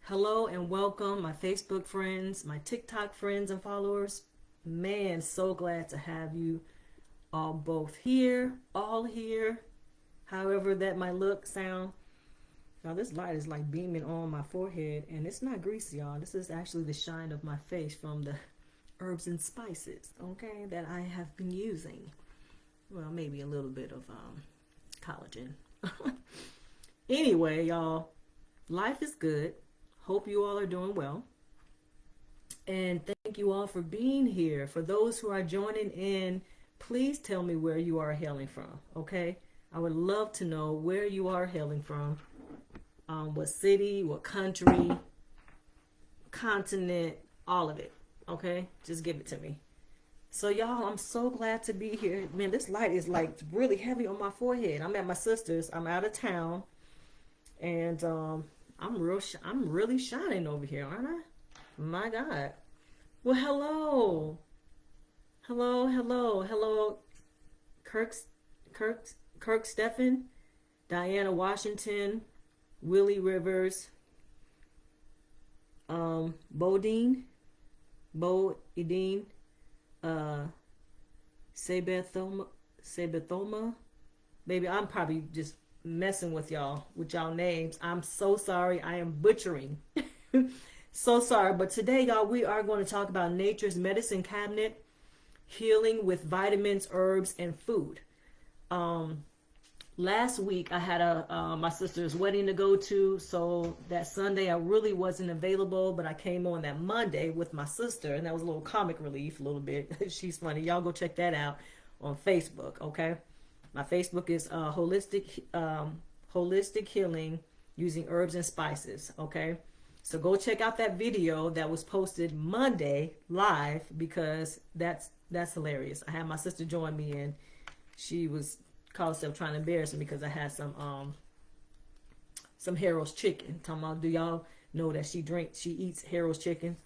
Hello and welcome, my Facebook friends, my TikTok friends and followers. Man, so glad to have you all both here, all here, however that might look, sound. Now, this light is like beaming on my forehead, and it's not greasy, y'all. This is actually the shine of my face from the herbs and spices, okay, that I have been using. Well, maybe a little bit of collagen. Anyway, y'all, life is good. Hope you all are doing well. And thank you all for being here. For those who are joining in, please tell me where you are hailing from, okay? I would love to know where you are hailing from. What city, what country, continent, all of it, okay? Just give it to me. So y'all, I'm so glad to be here. Man, this light is like really heavy on my forehead. I'm at my sister's. I'm out of town. And I'm really shining over here, aren't I? My God. Well, hello. Hello. Kirk, Kirk Steffen, Diana Washington, Willie Rivers, Bodine, uh, Sebethoma. Baby, I'm probably just messing with y'all names. I'm so sorry. I am butchering. So sorry. But today, y'all, we are going to talk about nature's medicine cabinet, healing with vitamins, herbs, and food. Last week I had my sister's wedding to go to, so that Sunday I really wasn't available, but I came on that Monday with my sister, and that was a little comic relief, a little bit. She's funny. Y'all go check that out on Facebook, okay? My Facebook is holistic healing using herbs and spices, okay? So go check out that video that was posted Monday live, because that's hilarious. I had my sister join me, and she was called herself trying to embarrass me because I had some Harold's chicken. Talking about, do y'all know that she eats Harold's chicken?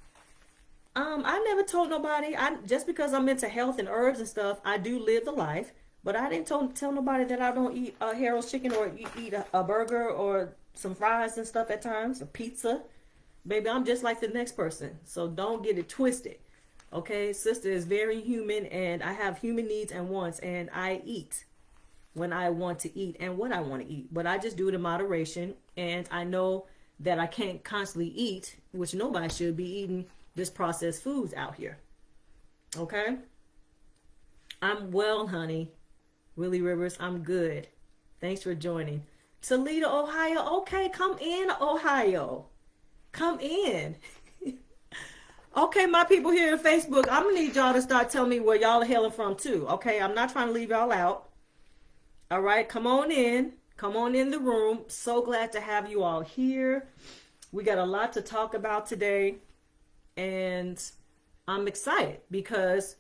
I never told nobody. Just because I'm into health and herbs and stuff, I do live the life. But I didn't tell nobody that I don't eat Harold's chicken, or eat a burger or some fries and stuff at times, a pizza. Baby, I'm just like the next person. So don't get it twisted. Okay, sister is very human, and I have human needs and wants, and I eat when I want to eat and what I want to eat. But I just do it in moderation, and I know that I can't constantly eat, which nobody should be eating this processed foods out here. Okay? I'm well, honey. Willie Rivers, I'm good. Thanks for joining. Toledo, Ohio. Okay, come in, Ohio. Come in. Okay, my people here on Facebook, I'm going to need y'all to start telling me where y'all are hailing from too. Okay, I'm not trying to leave y'all out. All right, come on in. Come on in the room. So glad to have you all here. We got a lot to talk about today. And I'm excited because,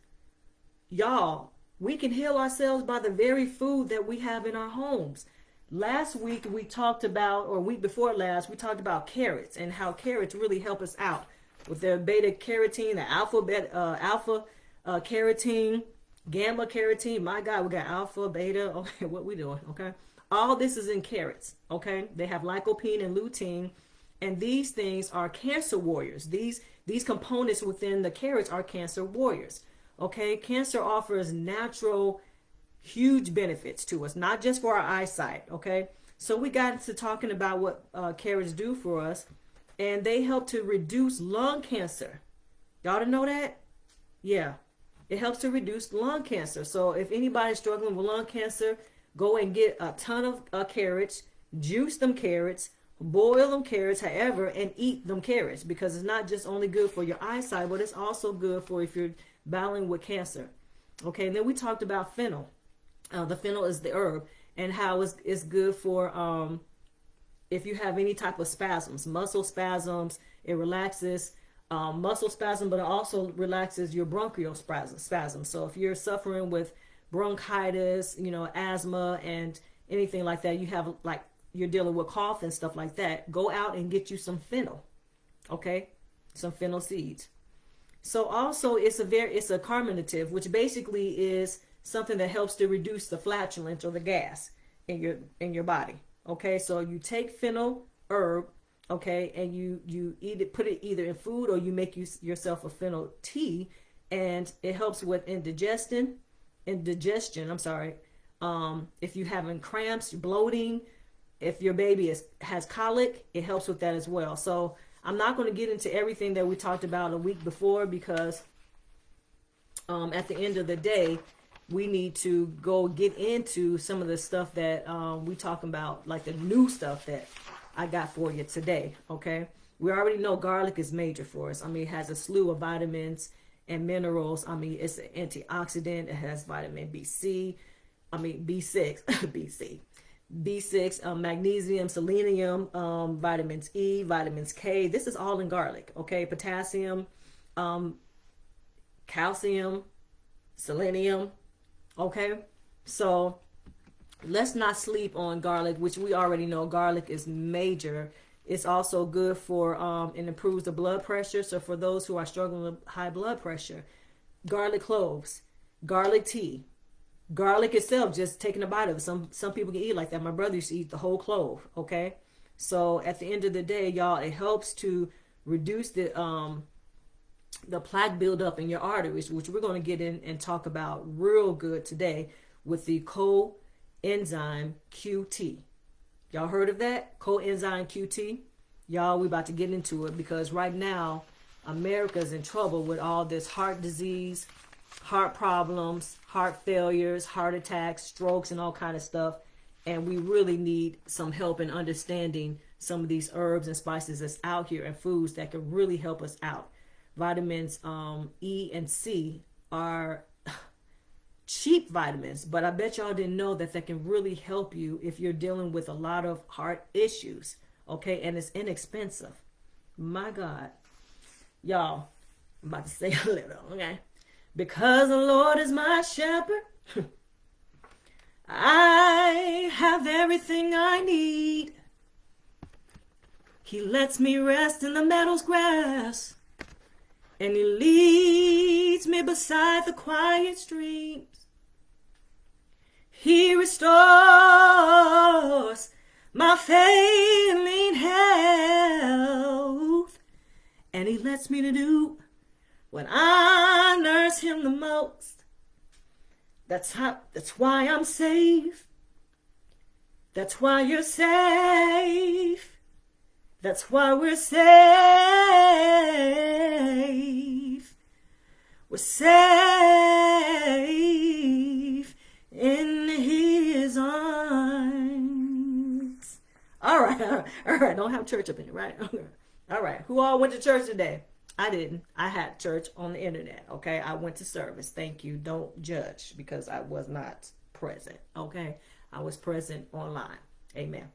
y'all, we can heal ourselves by the very food that we have in our homes. Last week we talked about, or week before last, we talked about carrots and how carrots really help us out with their beta carotene, the alpha carotene, gamma carotene. My God, we got alpha, beta. Okay, what we doing? Okay, all this is in carrots. Okay, they have lycopene and lutein, and these things are cancer warriors. These components within the carrots are cancer warriors. Okay, cancer offers natural, huge benefits to us, not just for our eyesight. Okay, so we got into talking about what carrots do for us, and they help to reduce lung cancer. Y'all didn't know that? Yeah, it helps to reduce lung cancer. So if anybody's struggling with lung cancer, go and get a ton of carrots, juice them carrots, boil them carrots, however, and eat them carrots, because it's not just only good for your eyesight, but it's also good for if you're battling with cancer. Okay, and then we talked about fennel. The fennel is the herb, and how it's good for if you have any type of spasms, muscle spasms. It relaxes muscle spasm, but it also relaxes your bronchial spasm. So if you're suffering with bronchitis, asthma and anything like that, you have like you're dealing with cough and stuff like that, go out and get you some fennel. Okay, some fennel seeds. So also it's a carminative, which basically is something that helps to reduce the flatulence or the gas in your body. Okay, so you take fennel herb, okay, and you eat it, put it either in food or you make yourself a fennel tea, and it helps with indigestion. I'm sorry. If you're having cramps, bloating, if your baby has colic, it helps with that as well. So I'm not going to get into everything that we talked about a week before, because at the end of the day, we need to go get into some of the stuff that we talking about, like the new stuff that I got for you today. Okay, we already know garlic is major for us. I mean, it has a slew of vitamins and minerals. I mean, it's an antioxidant. It has vitamin B6, B6, magnesium, selenium, vitamins E, vitamins K. This is all in garlic. Okay, potassium, calcium, selenium. Okay, so let's not sleep on garlic, which we already know garlic is major. It's also good for it improves the blood pressure. So for those who are struggling with high blood pressure, garlic cloves, garlic tea, garlic itself, just taking a bite of it. Some people can eat like that. My brother used to eat the whole clove. Okay, so at the end of the day, y'all, it helps to reduce the plaque buildup in your arteries, which we're going to get in and talk about real good today with the coenzyme QT. Y'all heard of that? Coenzyme QT? Y'all, we about to get into it, because right now America's in trouble with all this heart disease, heart problems, heart failures, heart attacks, strokes, and all kind of stuff. And we really need some help in understanding some of these herbs and spices that's out here and foods that can really help us out. Vitamins E and C are cheap vitamins, but I bet y'all didn't know that they can really help you if you're dealing with a lot of heart issues. Okay, and it's inexpensive. My God, y'all, I'm about to say a little. Okay, because the Lord is my shepherd, I have everything I need. He lets me rest in the meadow's grass, and he leads me beside the quiet streams. He restores my failing health, and he lets me to do when I nurse him the most. That's why I'm safe. That's why you're safe. That's why we're safe. We're safe in his arms. All right. Don't have church up in it, right? All right. Who all went to church today? I didn't. I had church on the internet. Okay. I went to service. Thank you. Don't judge, because I was not present. Okay. I was present online. Amen.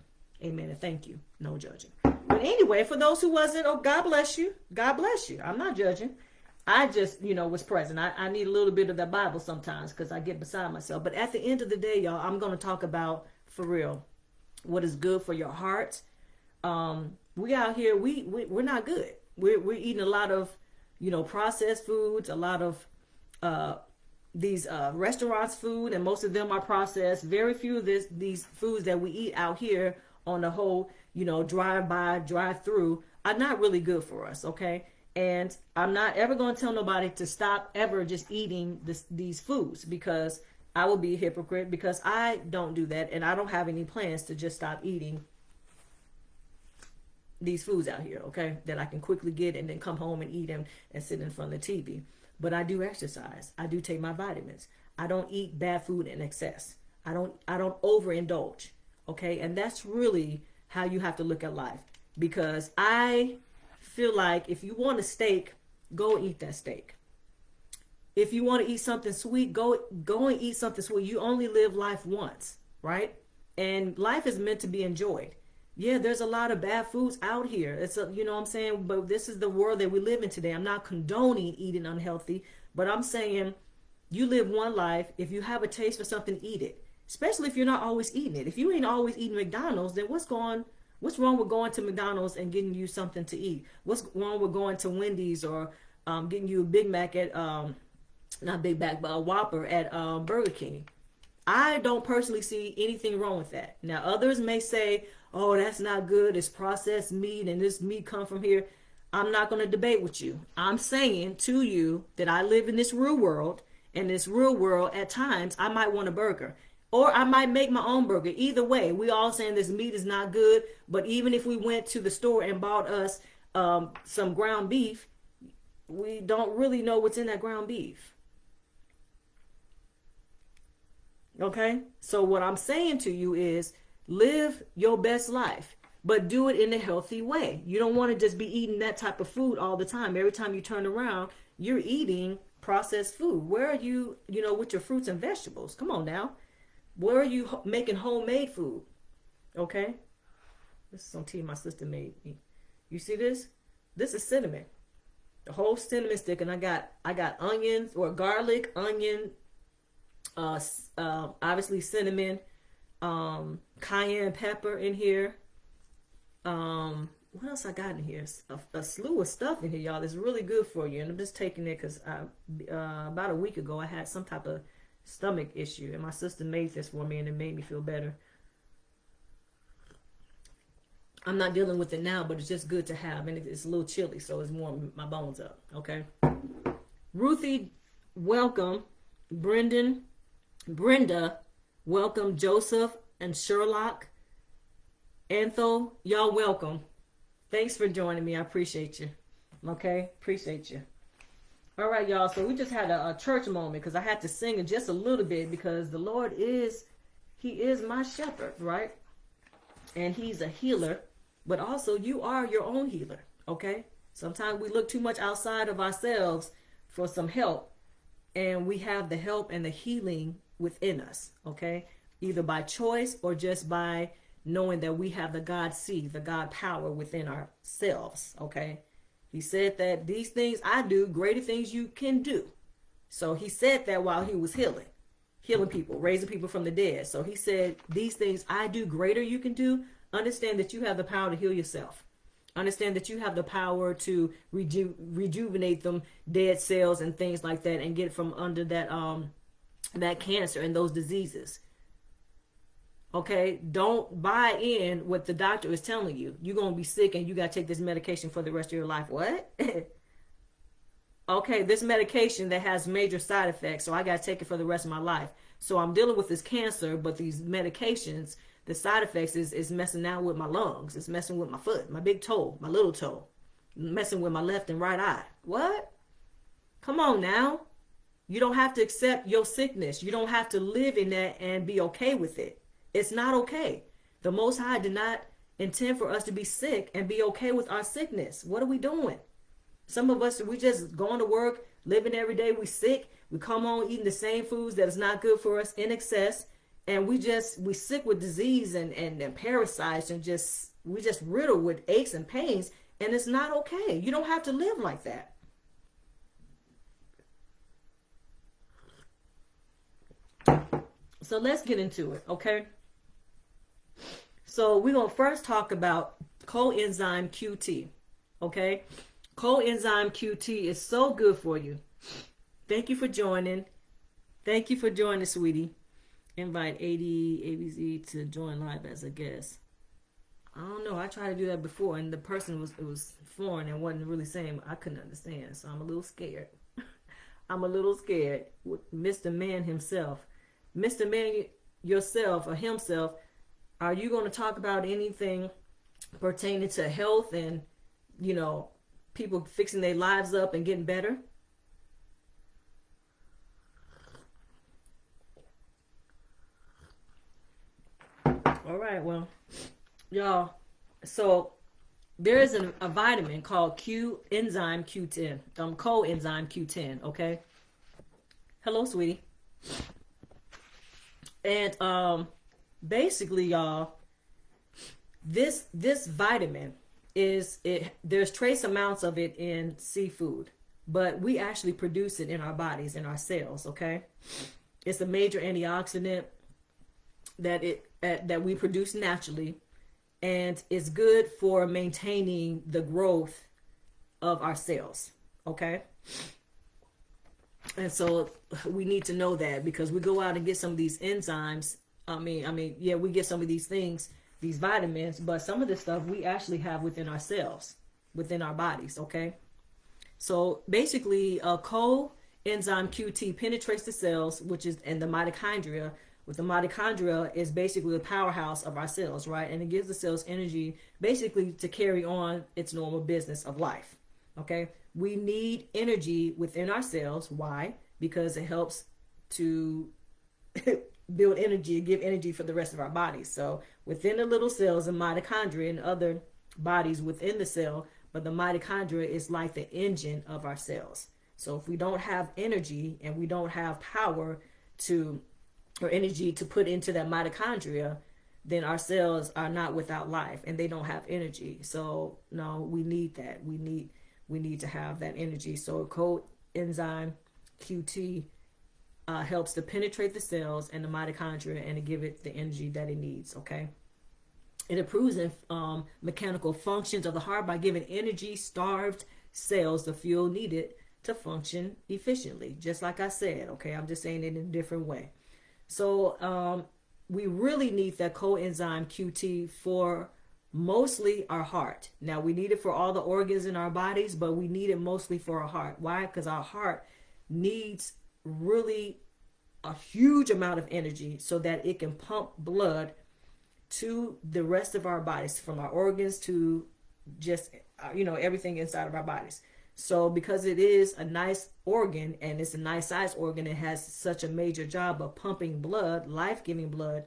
Amen. And thank you. No judging. But anyway, for those who wasn't, oh, God bless you. God bless you. I'm not judging. I just, was present. I need a little bit of that Bible sometimes, because I get beside myself. But at the end of the day, y'all, I'm going to talk about, for real, what is good for your heart. We out here, we're not good. We're eating a lot of, processed foods, a lot of these restaurants food, and most of them are processed. Very few of these foods that we eat out here on the whole, drive through are not really good for us. Okay. And I'm not ever going to tell nobody to stop ever just eating these foods, because I will be a hypocrite, because I don't do that. And I don't have any plans to just stop eating these foods out here, okay, that I can quickly get and then come home and eat them and sit in front of the TV. But I do exercise. I do take my vitamins. I don't eat bad food in excess. I don't overindulge, okay? And that's really how you have to look at life, because I feel like if you want a steak, go eat that steak. If you want to eat something sweet, go and eat something sweet. You only live life once, right? And life is meant to be enjoyed. Yeah, there's a lot of bad foods out here. It's you know what I'm saying? But this is the world that we live in today. I'm not condoning eating unhealthy, but I'm saying you live one life. If you have a taste for something, eat it. Especially if you're not always eating it. If you ain't always eating McDonald's, then what's wrong with going to McDonald's and getting you something to eat? What's wrong with going to Wendy's or getting you a Big Mac at, not Big Mac, but a Whopper at Burger King? I don't personally see anything wrong with that. Now, others may say, oh, that's not good. It's processed meat and this meat come from here. I'm not going to debate with you. I'm saying to you that I live in this real world. In this real world, at times, I might want a burger. Or I might make my own burger. Either way, we all saying this meat is not good. But even if we went to the store and bought us some ground beef, we don't really know what's in that ground beef. Okay? So what I'm saying to you is live your best life, but do it in a healthy way. You don't want to just be eating that type of food all the time. Every time you turn around, you're eating processed food. Where are you, with your fruits and vegetables? Come on now. Where are you making homemade food? Okay? This is some tea my sister made me. You see this? This is cinnamon. The whole cinnamon stick, and I got onions or garlic, onion, obviously cinnamon, cayenne pepper in here. What else I got in here? A slew of stuff in here, y'all. That's really good for you. And I'm just taking it because about a week ago I had some type of stomach issue, and my sister made this for me, and it made me feel better. I'm not dealing with it now, but it's just good to have, and it's a little chilly, so it's warming my bones up. Okay. Ruthie, welcome. Brenda, welcome. Joseph and Sherlock, Antho, y'all welcome. Thanks for joining me. I appreciate you. Okay, appreciate you. All right, y'all. So we just had a church moment because I had to sing it just a little bit because the Lord He is my shepherd, right? And He's a healer, but also you are your own healer, okay? Sometimes we look too much outside of ourselves for some help, and we have the help and the healing within us, okay? Either by choice or just by knowing that we have the God seed, the God power within ourselves, okay? He said that these things I do, greater things you can do. So He said that while He was healing people, raising people from the dead. So He said, these things I do, greater you can do. Understand that you have the power to heal yourself. Understand that you have the power to rejuvenate them dead cells and things like that, and get from under that cancer and those diseases. Okay, don't buy in what the doctor is telling you. You're going to be sick and you got to take this medication for the rest of your life. What? Okay, this medication that has major side effects, so I got to take it for the rest of my life. So I'm dealing with this cancer, but these medications, the side effects is messing out with my lungs. It's messing with my foot, my big toe, my little toe, messing with my left and right eye. What? Come on now. You don't have to accept your sickness. You don't have to live in that and be okay with it. It's not okay. The Most High did not intend for us to be sick and be okay with our sickness. What are we doing? Some of us, we just going to work, living every day. We sick. We come home eating the same foods that is not good for us in excess. And we sick with disease and parasites, and we just riddled with aches and pains. And it's not okay. You don't have to live like that. So let's get into it, okay? So we're going to first talk about coenzyme QT, okay? Coenzyme QT is so good for you. Thank you for joining. Thank you for joining, sweetie. Invite AD ABC to join live as a guest. I don't know. I tried to do that before, and the person was foreign and wasn't really saying. I couldn't understand, so I'm a little scared. I'm a little scared. Mr. Man himself. Mr. Man yourself or himself, are you going to talk about anything pertaining to health and, people fixing their lives up and getting better? All right, well, y'all, so there is a vitamin called coenzyme Q10, coenzyme Q10, okay? Hello, sweetie. And basically, y'all, this vitamin there's trace amounts of it in seafood, but we actually produce it in our bodies, in our cells, okay? It's a major antioxidant that we produce naturally, and it's good for maintaining the growth of our cells, okay? And so we need to know that, because we go out and get some of these enzymes. We get some of these things these vitamins, but some of this stuff we actually have within ourselves, within our bodies, okay? So basically, coenzyme QT penetrates the cells, which is in the mitochondria. With the mitochondria is basically the powerhouse of our cells, right? And it gives the cells energy basically to carry on its normal business of life. Okay, we need energy within our cells. Why? Because it helps to build energy, give energy for the rest of our bodies. So within the little cells and mitochondria and other bodies within the cell, but the mitochondria is like the engine of our cells. So if we don't have energy and we don't have power to, or energy to put into that mitochondria, then our cells are not without life and they don't have energy. So no, we need that. We need to have that energy. So coenzyme QT helps to penetrate the cells and the mitochondria and to give it the energy that it needs. Okay. It improves mechanical functions of the heart by giving energy-starved cells the fuel needed to function efficiently. Just like I said, okay, I'm just saying it in a different way. So we really need that coenzyme QT for mostly our heart. Now, we need it for all the organs in our bodies, but we need it mostly for our heart. Why? Because our heart needs really a huge amount of energy so that it can pump blood to the rest of our bodies, from our organs to just everything inside of our bodies. So because it is a nice organ and it's a nice size organ, it has such a major job of pumping blood, life-giving blood,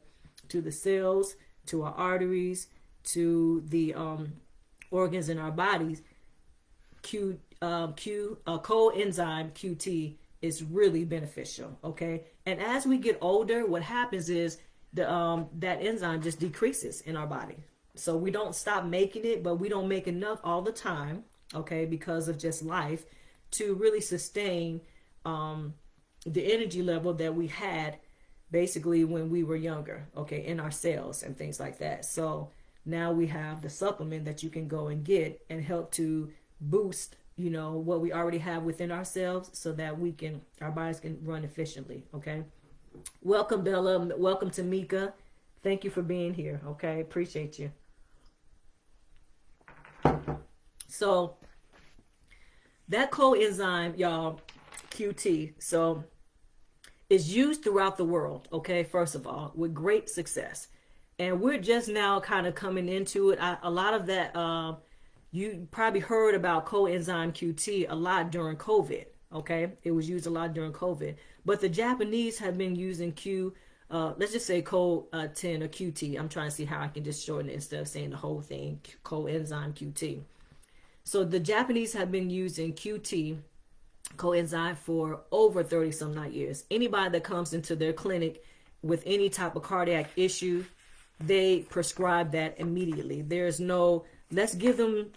to the cells, to our arteries, to the organs in our bodies. Coenzyme QT is really beneficial. Okay, and as we get older, what happens is that enzyme just decreases in our body. So we don't stop making it, but we don't make enough all the time, okay, because of just life, to really sustain the energy level that we had basically when we were younger, okay, in our cells and things like that. So now we have the supplement that you can go and get and help to boost what we already have within ourselves, so that our bodies can run efficiently. Okay, welcome Bella, welcome Tamika, thank you for being here. Okay, appreciate you. So that coenzyme, y'all, QT, so is used throughout the world, okay, first of all, with great success. And we're just now kind of coming into it. A lot of that, you probably heard about coenzyme QT a lot during COVID, okay? It was used a lot during COVID. But the Japanese have been using let's just say CoQ10 or QT. I'm trying to see how I can just shorten it instead of saying the whole thing, coenzyme QT. So the Japanese have been using QT, coenzyme, for over 30 some odd years. Anybody that comes into their clinic with any type of cardiac issue, they prescribe that immediately. There's no, let's give them,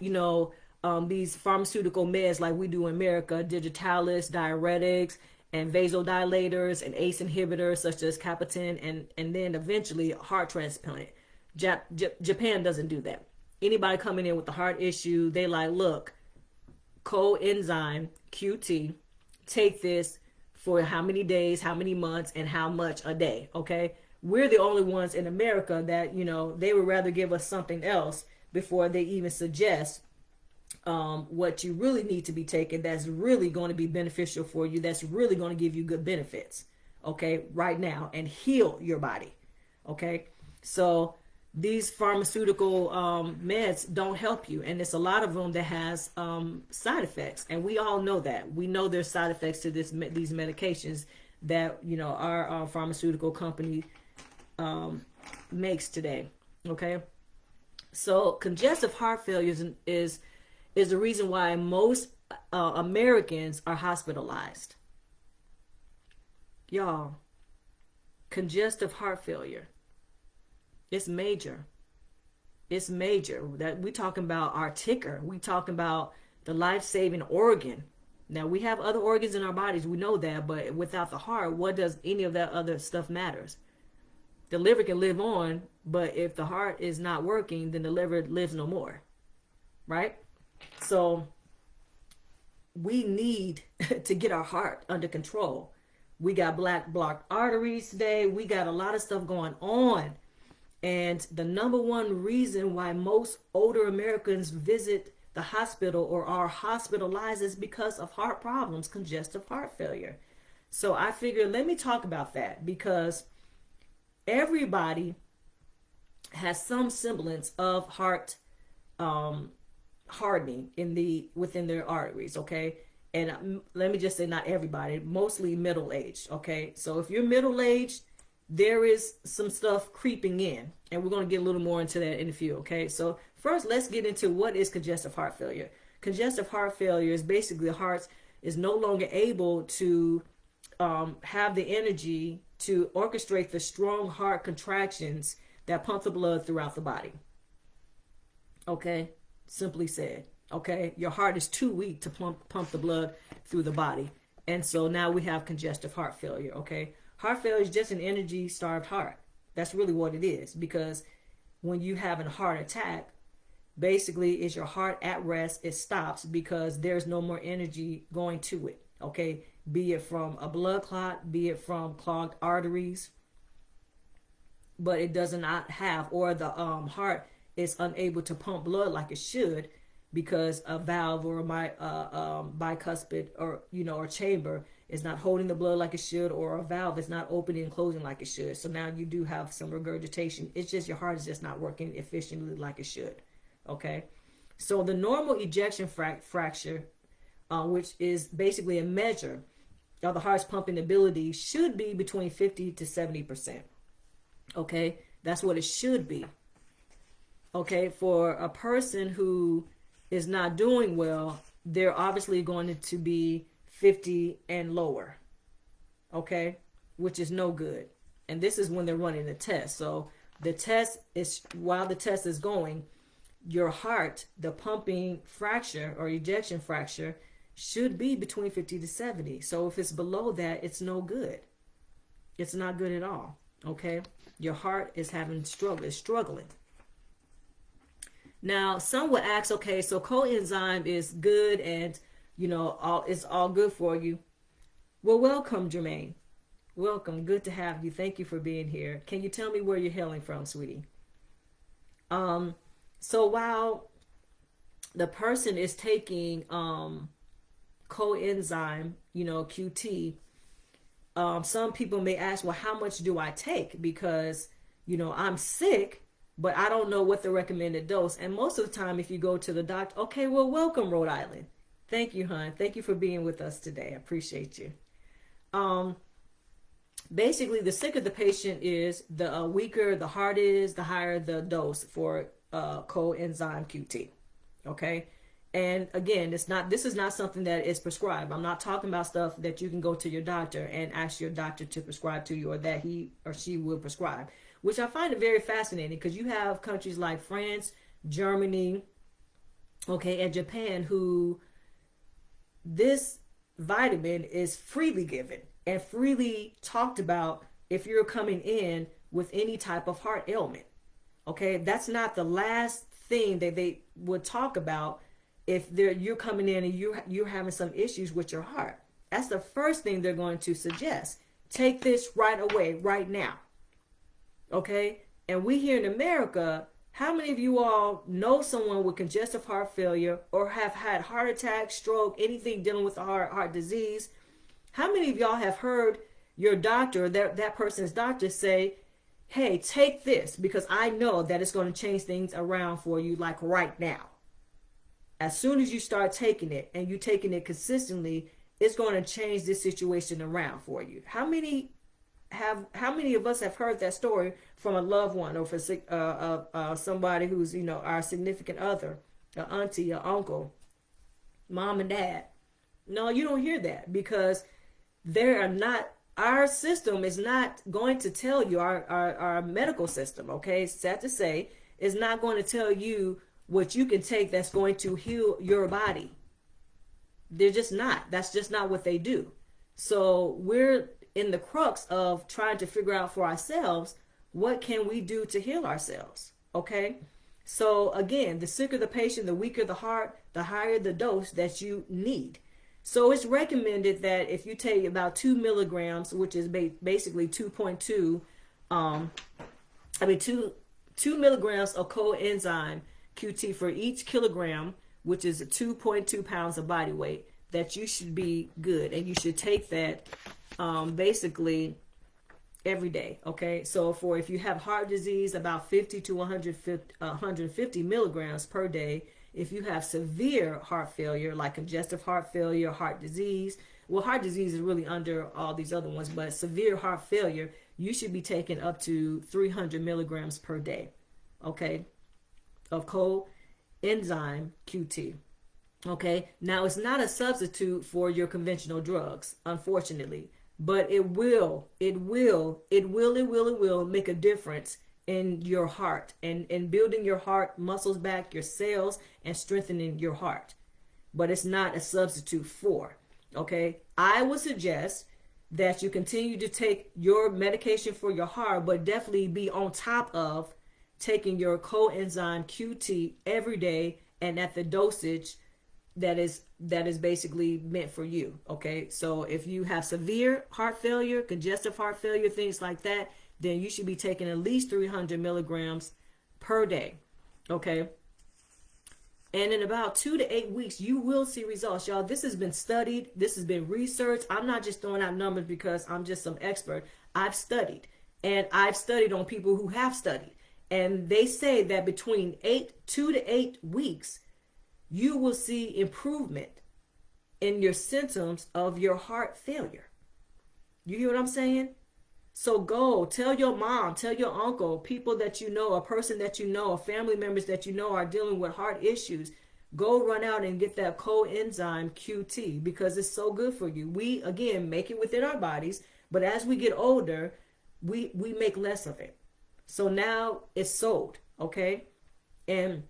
these pharmaceutical meds like we do in America, digitalis, diuretics, and vasodilators, and ACE inhibitors such as capitin, and then eventually heart transplant. Japan doesn't do that. Anybody coming in with a heart issue, they like, look, coenzyme QT, take this for how many days, how many months, and how much a day, okay? We're the only ones in America that, they would rather give us something else before they even suggest what you really need to be taking that's really going to be beneficial for you, that's really going to give you good benefits, okay, right now, and heal your body, okay? So these pharmaceutical meds don't help you, and it's a lot of them that has side effects, and we all know that. We know there's side effects to these medications that our pharmaceutical company makes today. Okay, so congestive heart failure is the reason why most Americans are hospitalized. Y'all, congestive heart failure. It's major. It's major. That we talking about our ticker. We talking about the life-saving organ. Now, we have other organs in our bodies. We know that. But without the heart, what does any of that other stuff matters? The liver can live on, but if the heart is not working, then the liver lives no more. Right? So we need to get our heart under control. We got blocked arteries today. We got a lot of stuff going on. And the number one reason why most older Americans visit the hospital or are hospitalized is because of heart problems, congestive heart failure. So I figured, let me talk about that, because everybody has some semblance of heart hardening within their arteries, okay? And let me just say, not everybody, mostly middle-aged, okay? So if you're middle-aged, there is some stuff creeping in, and we're going to get a little more into that in a few, okay? So first, let's get into what is congestive heart failure. Congestive heart failure is basically the heart is no longer able to have the energy to orchestrate the strong heart contractions that pump the blood throughout the body. Okay, simply said. Okay, your heart is too weak to pump the blood through the body, and so now we have congestive heart failure. Okay, heart failure is just an energy starved heart. That's really what it is, because when you have a heart attack, basically is your heart at rest. It stops because there's no more energy going to it. Okay, be it from a blood clot, be it from clogged arteries, but it does not have, or the heart is unable to pump blood like it should, because a valve or a bicuspid or chamber is not holding the blood like it should, or a valve is not opening and closing like it should. So now you do have some regurgitation. It's just your heart is just not working efficiently like it should. Okay, so the normal ejection fraction, which is basically a measure of the heart's pumping ability, should be between 50 to 70%. Okay, that's what it should be. Okay, for a person who is not doing well, they're obviously going to be 50 and lower. Okay, which is no good. And this is when they're running the test. So the test is, while the test is going, your heart, the pumping fracture or ejection fracture, should be between 50 to 70. So if it's below that, it's no good. It's not good at all. Okay, your heart is struggling. Now, some would ask, okay, so coenzyme is good and, it's all good for you. Well, welcome, Jermaine. Welcome. Good to have you. Thank you for being here. Can you tell me where you're hailing from, sweetie? So while the person is taking coenzyme, QT, some people may ask, well, how much do I take? Because, I'm sick, but I don't know what the recommended dose. And most of the time, if you go to the doctor, okay, well, welcome, Rhode Island. Thank you, hon. Thank you for being with us today. I appreciate you. Basically, the sicker the patient is, the weaker the heart is, the higher the dose for coenzyme QT. Okay. And again, this is not something that is prescribed. I'm not talking about stuff that you can go to your doctor and ask your doctor to prescribe to you, or that he or she will prescribe, which I find it very fascinating, because you have countries like France, Germany, okay, and Japan, who this vitamin is freely given and freely talked about if you're coming in with any type of heart ailment. Okay, that's not the last thing that they would talk about if you're coming in and you're having some issues with your heart. That's the first thing they're going to suggest. Take this right away, right now. Okay, and we here in America, how many of you all know someone with congestive heart failure, or have had heart attack, stroke, anything dealing with the heart disease? How many of y'all have heard your doctor, that person's doctor, say, hey, take this because I know that it's going to change things around for you, like right now? As soon as you start taking it, and you taking it consistently, it's going to change this situation around for you. How many of us have heard that story from a loved one, or for somebody who's, our significant other, an auntie, an uncle, mom and dad? No, you don't hear that, because our system is not going to tell you, our medical system, okay, it's sad to say, is not going to tell you what you can take that's going to heal your body. They're just not. That's just not what they do. So we're in the crux of trying to figure out for ourselves, what can we do to heal ourselves? Okay. So again, the sicker the patient, the weaker the heart, the higher the dose that you need. So it's recommended that if you take about 2 milligrams, which is basically 2.2, 2 milligrams of coenzyme QT for each kilogram, which is 2.2 pounds of body weight, that you should be good. And you should take that basically every day. Okay. So for if you have heart disease, about 50 to 150 milligrams per day. If you have severe heart failure, like congestive heart failure, heart disease, well, heart disease is really under all these other ones, but severe heart failure, you should be taking up to 300 milligrams per day, okay, of coenzyme QT. Okay, now it's not a substitute for your conventional drugs, unfortunately, but it will make a difference in your heart and building your heart muscles back, your cells, and strengthening your heart. But it's not a substitute for. Okay, I would suggest that you continue to take your medication for your heart, but definitely be on top of taking your coenzyme QT every day and at the dosage that is basically meant for you. Okay, so if you have severe heart failure, congestive heart failure, things like that, then you should be taking at least 300 milligrams per day. Okay. And in about 2 to 8 weeks, you will see results. Y'all, this has been studied. This has been researched. I'm not just throwing out numbers because I'm just some expert. I've studied. And I've studied on people who have studied. And they say that between 2 to 8 weeks, you will see improvement in your symptoms of your heart failure. You hear what I'm saying? So go tell your mom, tell your uncle, people that you know, a person that you know, family members that you know are dealing with heart issues. Go run out and get that coenzyme QT because it's so good for you. We, again, make it within our bodies, but as we get older, we make less of it. So now it's sold, okay? And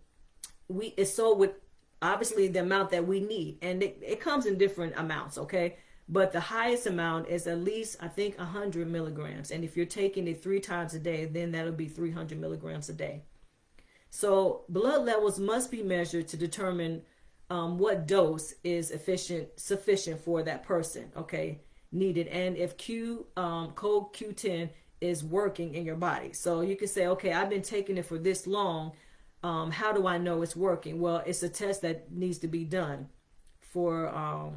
it's sold with obviously the amount that we need. And it comes in different amounts, okay? But the highest amount is at least, I think, 100 milligrams. And if you're taking it 3 times a day, then that'll be 300 milligrams a day. So blood levels must be measured to determine what dose is sufficient for that person, okay, needed. And if CoQ10 is working in your body. So you can say, okay, I've been taking it for this long. How do I know it's working? Well, it's a test that needs to be done for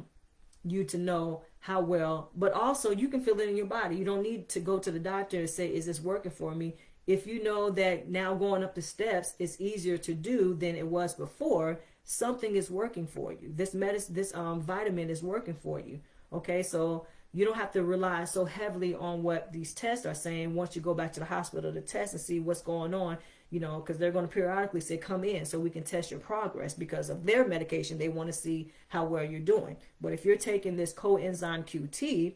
you to know how well, but also you can feel it in your body. You don't need to go to the doctor and say, is this working for me? If you know that now going up the steps is easier to do than it was before, something is working for you. This vitamin is working for you. Okay, so you don't have to rely so heavily on what these tests are saying once you go back to the hospital to test and see what's going on, you know, because they're going to periodically say, come in so we can test your progress because of their medication. They want to see how well you're doing. But if you're taking this coenzyme QT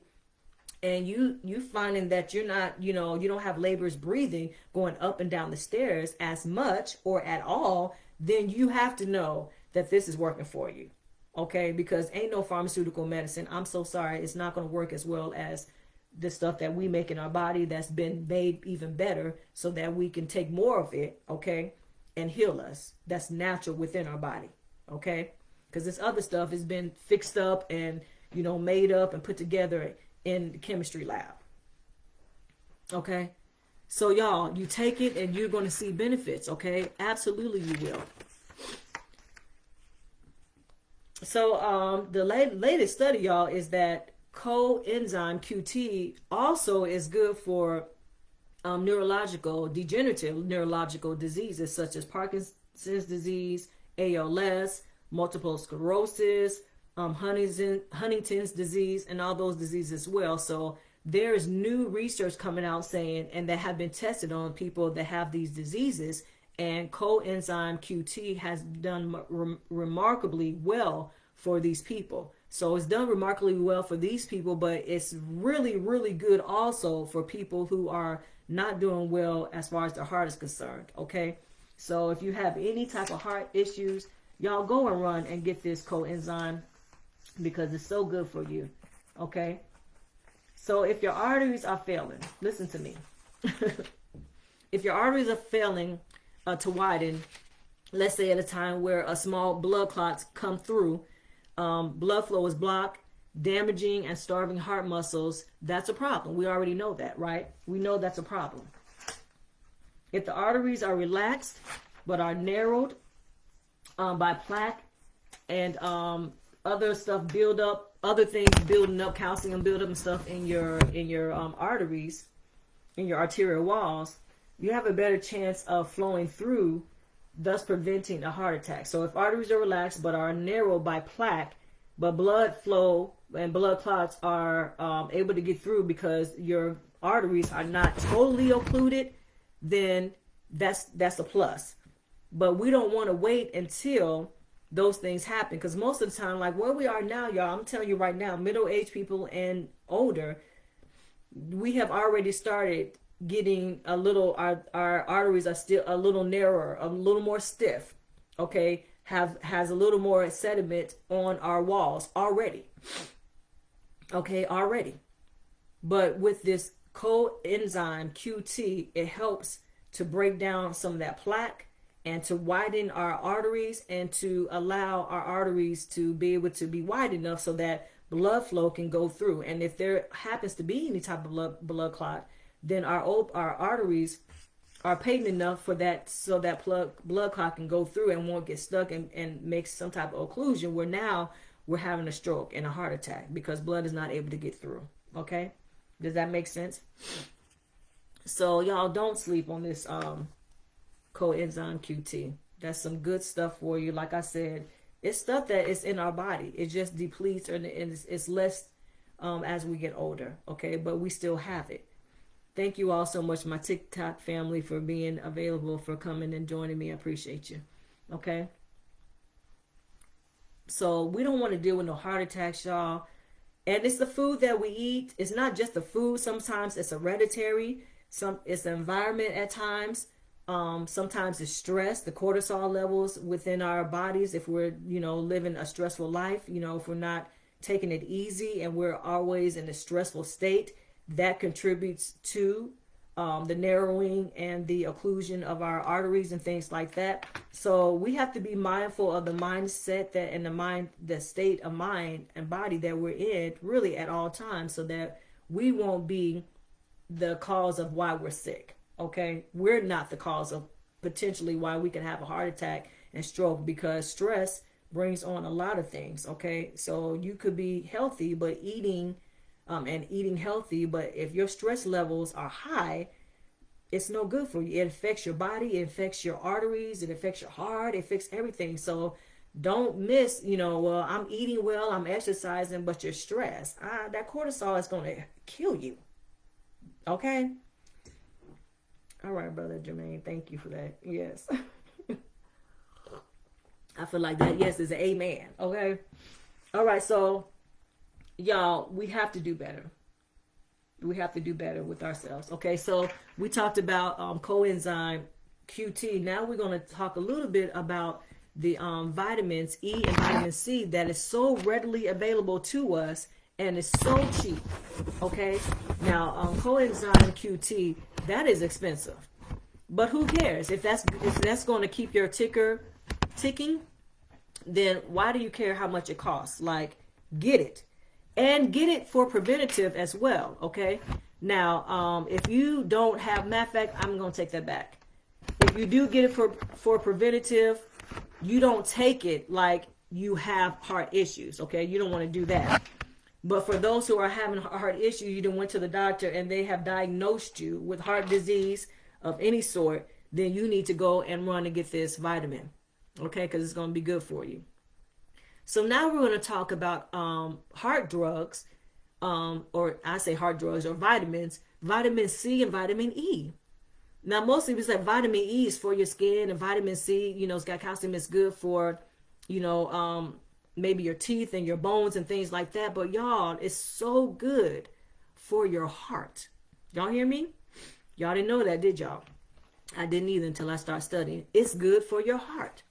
and you finding that you're not, you know, you don't have laborious breathing going up and down the stairs as much or at all, then you have to know that this is working for you. Okay, because ain't no pharmaceutical medicine, I'm so sorry, it's not going to work as well as the stuff that we make in our body that's been made even better so that we can take more of it, okay, and heal us. That's natural within our body, okay? Because this other stuff has been fixed up and, you know, made up and put together in the chemistry lab, okay? So y'all, you take it and you're going to see benefits, okay? Absolutely you will. So the latest study, y'all, is that coenzyme QT also is good for degenerative neurological diseases such as Parkinson's disease, ALS, multiple sclerosis, Huntington's disease, and all those diseases as well. So there is new research coming out saying, and that have been tested on people that have these diseases, and coenzyme QT has done remarkably well for these people. So it's done remarkably well for these people, but it's really, really good also for people who are not doing well as far as their heart is concerned, okay? So if you have any type of heart issues, y'all go and run and get this coenzyme because it's so good for you, okay? So if your arteries are failing, listen to me. If your arteries are failing to widen, let's say at a time where a small blood clots come through, blood flow is blocked, damaging and starving heart muscles, that's a problem. We already know that, right? We know that's a problem. If the arteries are relaxed but are narrowed by plaque and other stuff build up, other things building up, calcium build up and stuff in your arteries, in your arterial walls, you have a better chance of flowing through, thus preventing a heart attack. So if arteries are relaxed but are narrowed by plaque, but blood flow and blood clots are able to get through because your arteries are not totally occluded, then that's a plus. But we don't want to wait until those things happen, because most of the time, like where we are now, y'all, I'm telling you right now, middle-aged people and older, we have already started getting a little, our arteries are still a little narrower, a little more stiff, okay, has a little more sediment on our walls already, okay, already. But with this coenzyme QT, it helps to break down some of that plaque and to widen our arteries and to allow our arteries to be able to be wide enough so that blood flow can go through. And if there happens to be any type of blood clot, then our arteries are patent enough for that, so that blood clot can go through and won't get stuck and make some type of occlusion where now we're having a stroke and a heart attack because blood is not able to get through. Okay? Does that make sense? So y'all don't sleep on this coenzyme QT. That's some good stuff for you. Like I said, it's stuff that is in our body. It just depletes, and it's less as we get older. Okay? But we still have it. Thank you all so much, my TikTok family, for being available, for coming and joining me. I appreciate you. Okay? So we don't want to deal with no heart attacks, y'all. And it's the food that we eat. It's not just the food. Sometimes it's hereditary. It's the environment at times. Sometimes it's stress, the cortisol levels within our bodies. If we're, living a stressful life, if we're not taking it easy and we're always in a stressful state, that contributes to the narrowing and the occlusion of our arteries and things like that. So we have to be mindful of the mindset the state of mind and body that we're in really at all times, so that we won't be the cause of why we're sick. Okay, we're not the cause of potentially why we can have a heart attack and stroke, because stress brings on a lot of things. Okay, so you could be healthy but eating healthy, but if your stress levels are high, it's no good for you. It affects your body, it affects your arteries, it affects your heart, it affects everything. So don't miss, well, I'm eating well, I'm exercising, but you're stressed. That cortisol is going to kill you. Okay? All right, Brother Jermaine, thank you for that. Yes. I feel like that yes is an amen. Okay? All right, so y'all, we have to do better. We have to do better with ourselves. Okay, so we talked about coenzyme QT. Now we're going to talk a little bit about the vitamins E and vitamin C that is so readily available to us and is so cheap. Okay, now coenzyme QT, that is expensive, but who cares? If that's going to keep your ticker ticking, then why do you care how much it costs? Like, get it. And get it for preventative as well, okay? Now, if you don't have, matter of fact, I'm going to take that back. If you do get it for preventative, you don't take it like you have heart issues, okay? You don't want to do that. But for those who are having heart issues, you done went to the doctor and they have diagnosed you with heart disease of any sort, then you need to go and run and get this vitamin, okay? Because it's going to be good for you. So now we're going to talk about heart drugs, or I say heart drugs or vitamins, vitamin C and vitamin E. Now, mostly we say vitamin E is for your skin, and vitamin C, it's got calcium, it's good for, maybe your teeth and your bones and things like that. But y'all, it's so good for your heart. Y'all hear me? Y'all didn't know that, did y'all? I didn't either until I started studying. It's good for your heart.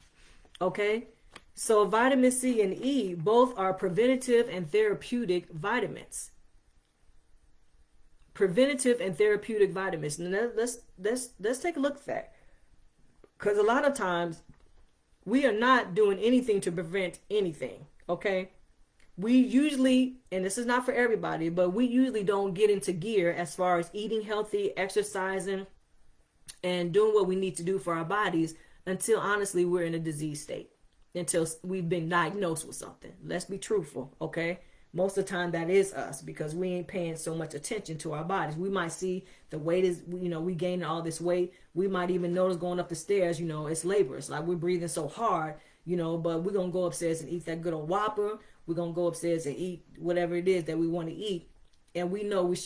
Okay? So vitamin C and E both are preventative and therapeutic vitamins. Preventative and therapeutic vitamins. Now let's take a look at that. Because a lot of times we are not doing anything to prevent anything. Okay? We usually, and this is not for everybody, but we usually don't get into gear as far as eating healthy, exercising, and doing what we need to do for our bodies until honestly we're in a disease state, until we've been diagnosed with something. Let's be truthful, okay? Most of the time that is us, because we ain't paying so much attention to our bodies. We might see the weight is, we gaining all this weight. We might even notice going up the stairs, it's labor. It's like we're breathing so hard, but we're going to go upstairs and eat that good old Whopper. We're going to go upstairs and eat whatever it is that we want to eat. And we know we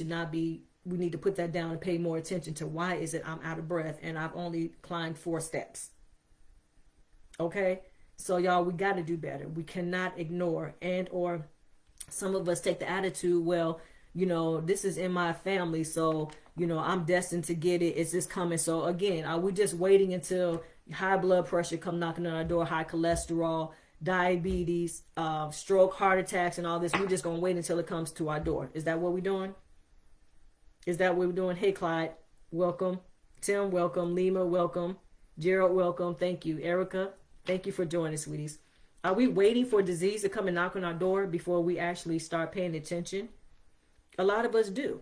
need to put that down and pay more attention to why is it I'm out of breath and I've only climbed 4 steps. Okay? So y'all, we got to do better. We cannot ignore or some of us take the attitude, well, this is in my family, so, I'm destined to get it. It's just coming. So again, are we just waiting until high blood pressure come knocking on our door, high cholesterol, diabetes, stroke, heart attacks, and all this? We're just going to wait until it comes to our door. Is that what we're doing? Is that what we're doing? Hey, Clyde, welcome. Tim, welcome. Lima, welcome. Gerald, welcome. Thank you. Erica, thank you for joining, sweeties. Are we waiting for disease to come and knock on our door before we actually start paying attention? A lot of us do.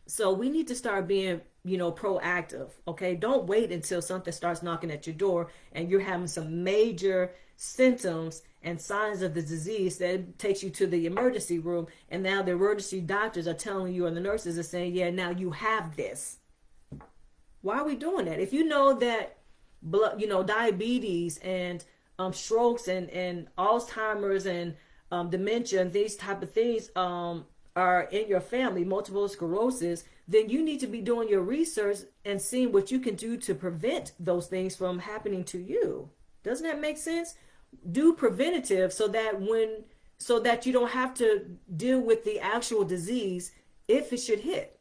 So we need to start being, proactive, okay? Don't wait until something starts knocking at your door and you're having some major symptoms and signs of the disease that takes you to the emergency room. And now the emergency doctors are telling you, and the nurses are saying, yeah, now you have this. Why are we doing that? If you know that, diabetes and strokes and Alzheimer's and dementia and these type of things are in your family, multiple sclerosis, then you need to be doing your research and seeing what you can do to prevent those things from happening to you. Doesn't that make sense? Do preventative so that you don't have to deal with the actual disease if it should hit.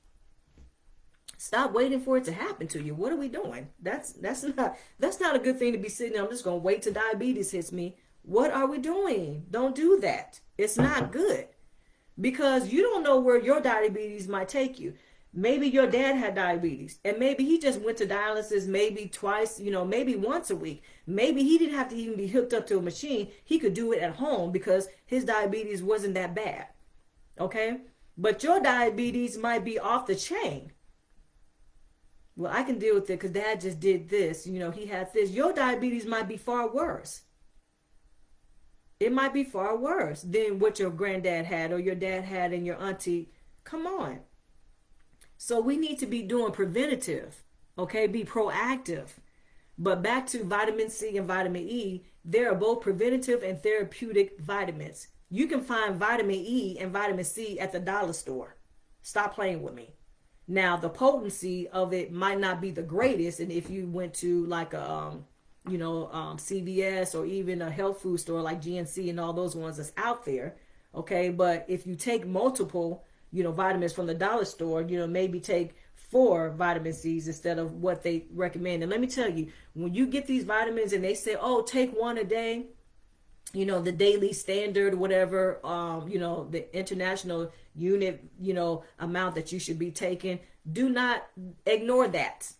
Stop waiting for it to happen to you. What are we doing? That's not a good thing to be sitting there. I'm just going to wait till diabetes hits me. What are we doing? Don't do that. It's not good, because you don't know where your diabetes might take you. Maybe your dad had diabetes and maybe he just went to dialysis maybe twice, maybe once a week. Maybe he didn't have to even be hooked up to a machine. He could do it at home because his diabetes wasn't that bad. Okay? But your diabetes might be off the chain. Well, I can deal with it because dad just did this. He had this. Your diabetes might be far worse. It might be far worse than what your granddad had or your dad had and your auntie. Come on. So we need to be doing preventative. Okay? Be proactive. But back to vitamin C and vitamin E, they are both preventative and therapeutic vitamins. You can find vitamin E and vitamin C at the dollar store. Stop playing with me. Now, the potency of it might not be the greatest, and if you went to like a, CVS or even a health food store like GNC and all those ones that's out there, okay? But if you take multiple, vitamins from the dollar store, maybe take 4 vitamin C's instead of what they recommend. And let me tell you, when you get these vitamins and they say, oh, take 1 a day, the daily standard, whatever, the international unit, amount that you should be taking, do not ignore that.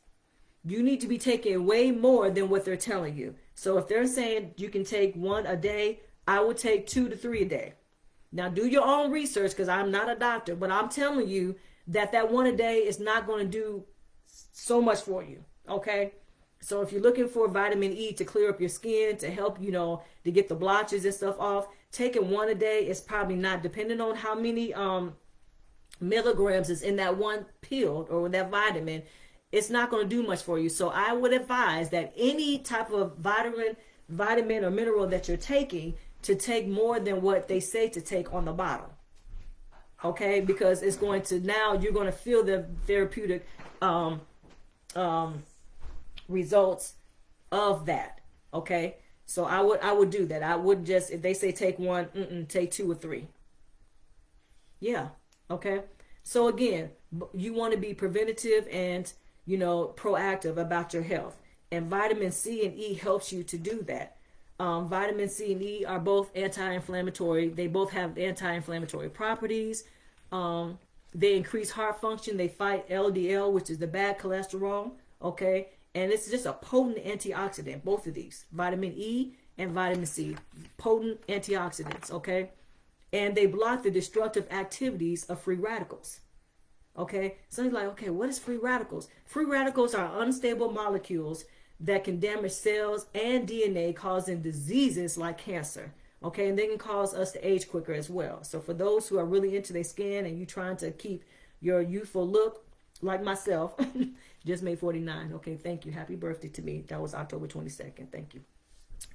You need to be taking way more than what they're telling you. So if they're saying you can take 1 a day, I would take 2 to 3 a day. Now do your own research, because I'm not a doctor, but I'm telling you that 1 a day is not going to do so much for you. Okay? So if you're looking for vitamin E to clear up your skin, to help, to get the blotches and stuff off, taking 1 a day is probably not, depending on how many milligrams is in that one pill or that vitamin, it's not going to do much for you. So I would advise that any type of vitamin or mineral that you're taking, to take more than what they say to take on the bottle. Okay? Because it's going to, now you're going to feel the therapeutic results of that. Okay? So I would do that. I would just, if they say take 1, take 2 or 3. Yeah. Okay? So again, you want to be preventative and, proactive about your health. And vitamin C and E helps you to do that. Vitamin C and E are both anti-inflammatory. They both have anti-inflammatory properties. They increase heart function. They fight LDL, which is the bad cholesterol. Okay? And it's just a potent antioxidant, both of these, vitamin E and vitamin C, potent antioxidants, okay? And they block the destructive activities of free radicals. Okay, so you're like, okay, what is free radicals? Free radicals are unstable molecules that can damage cells and DNA, causing diseases like cancer. Okay, and they can cause us to age quicker as well. So for those who are really into their skin and you trying to keep your youthful look, like myself, just made 49. Okay, thank you. Happy birthday to me. That was October 22nd. Thank you.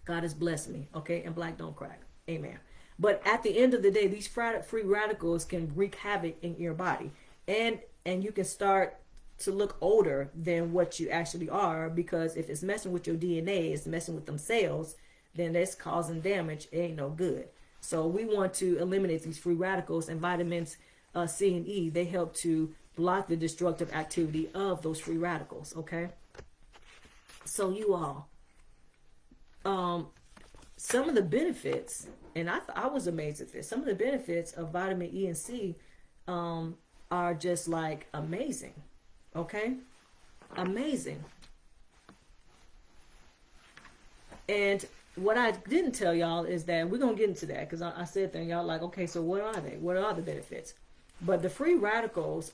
God has blessed me. Okay, and black don't crack. Amen. But at the end of the day, these free radicals can wreak havoc in your body, and you can start to look older than what you actually are, because if it's messing with your DNA, it's messing with them cells, then that's causing damage. It ain't no good. So we want to eliminate these free radicals, and vitamins C and E, they help to block the destructive activity of those free radicals. Okay, so you all, some of the benefits, and I was amazed at this, some of the benefits of vitamin E and C are just like amazing. Okay, amazing. And what I didn't tell y'all is that we're gonna get into that, because I said that, and y'all like, okay, so what are they? What are the benefits? But the free radicals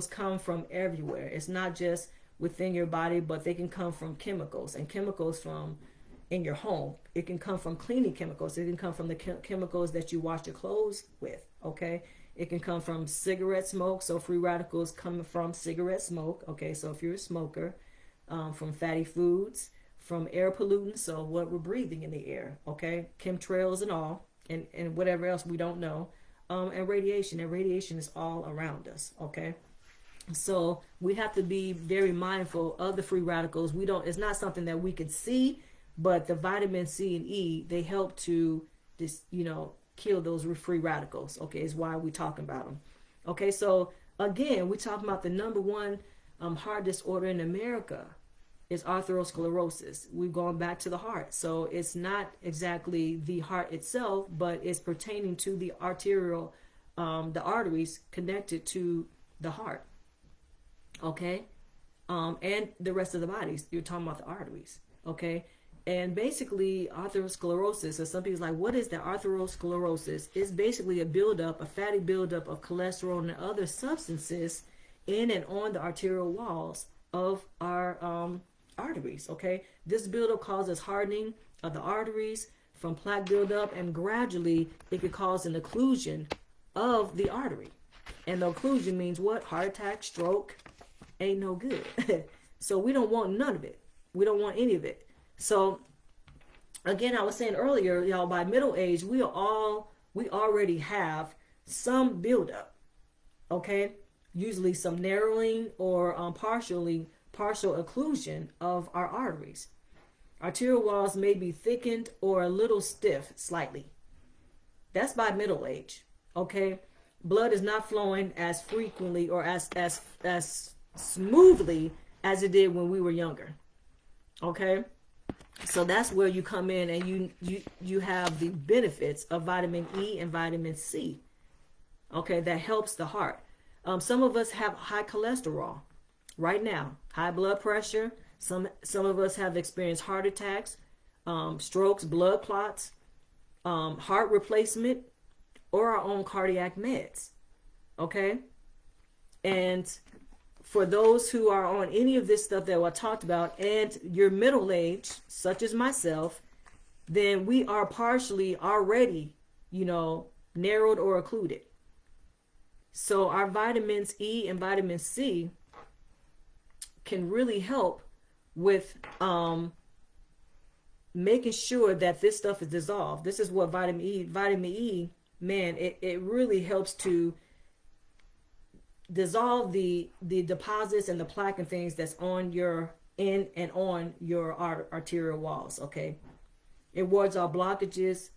come from everywhere. It's not just within your body, but they can come from chemicals, and chemicals from in your home. It can come from cleaning chemicals. It can come from the chemicals that you wash your clothes with. Okay, it can come from cigarette smoke. So free radicals come from cigarette smoke. Okay, so if you're a smoker, from fatty foods, from air pollutants, so what we're breathing in the air. Okay, chemtrails and all, and whatever else we don't know. And radiation. And radiation is all around us. Okay, so we have to be very mindful of the free radicals. It's not something that we can see, but the vitamin C and E, they help to kill those free radicals. Okay, is why we're talking about them. Okay, so again, we're talking about the number one heart disorder in America is arteriosclerosis. We've gone back to the heart. So it's not exactly the heart itself, but it's pertaining to the the arteries connected to the heart. Okay? And the rest of the bodies. You're talking about the arteries. Okay? And basically, arteriosclerosis, so some people's like, what is the arteriosclerosis? It's basically a fatty buildup of cholesterol and other substances in and on the arterial walls of our arteries. Okay, this buildup causes hardening of the arteries from plaque buildup, and gradually it could cause an occlusion of the artery. And the occlusion means what? Heart attack, stroke, ain't no good. So we don't want none of it. We don't want any of it. So again, I was saying earlier, y'all, by middle age, we already have some buildup. Okay, usually some narrowing or partial occlusion of our arteries. Arterial walls may be thickened or a little stiff slightly. That's by middle age. Okay, blood is not flowing as frequently or as smoothly as it did when we were younger. Okay, so that's where you come in, and you have the benefits of vitamin E and vitamin C. Okay, that helps the heart. Some of us have high cholesterol right now, high blood pressure. Some of us have experienced heart attacks, strokes, blood clots, heart replacement, or our own cardiac meds. Okay, and for those who are on any of this stuff that I talked about, and you're middle age, such as myself, then we are partially already, narrowed or occluded. So our vitamins E and vitamin C can really help with making sure that this stuff is dissolved. This is what vitamin E, man, it really helps to dissolve the deposits and the plaque and things that's on your arterial walls. Okay, it wards off blockages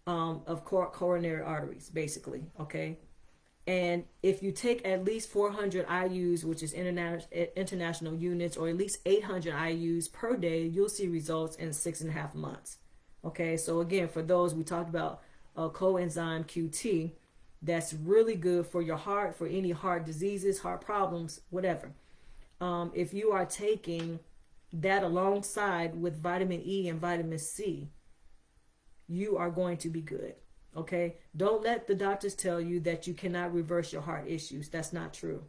of coronary arteries, basically. Okay, and if you take at least 400 IUs, which is international units, or at least 800 IUs per day, you'll see results in 6.5 months. Okay, so again, for those we talked about, coenzyme QT. That's really good for your heart, for any heart diseases, heart problems, whatever. If you are taking that alongside with vitamin E and vitamin C, you are going to be good. Okay, don't let the doctors tell you that you cannot reverse your heart issues. That's not true.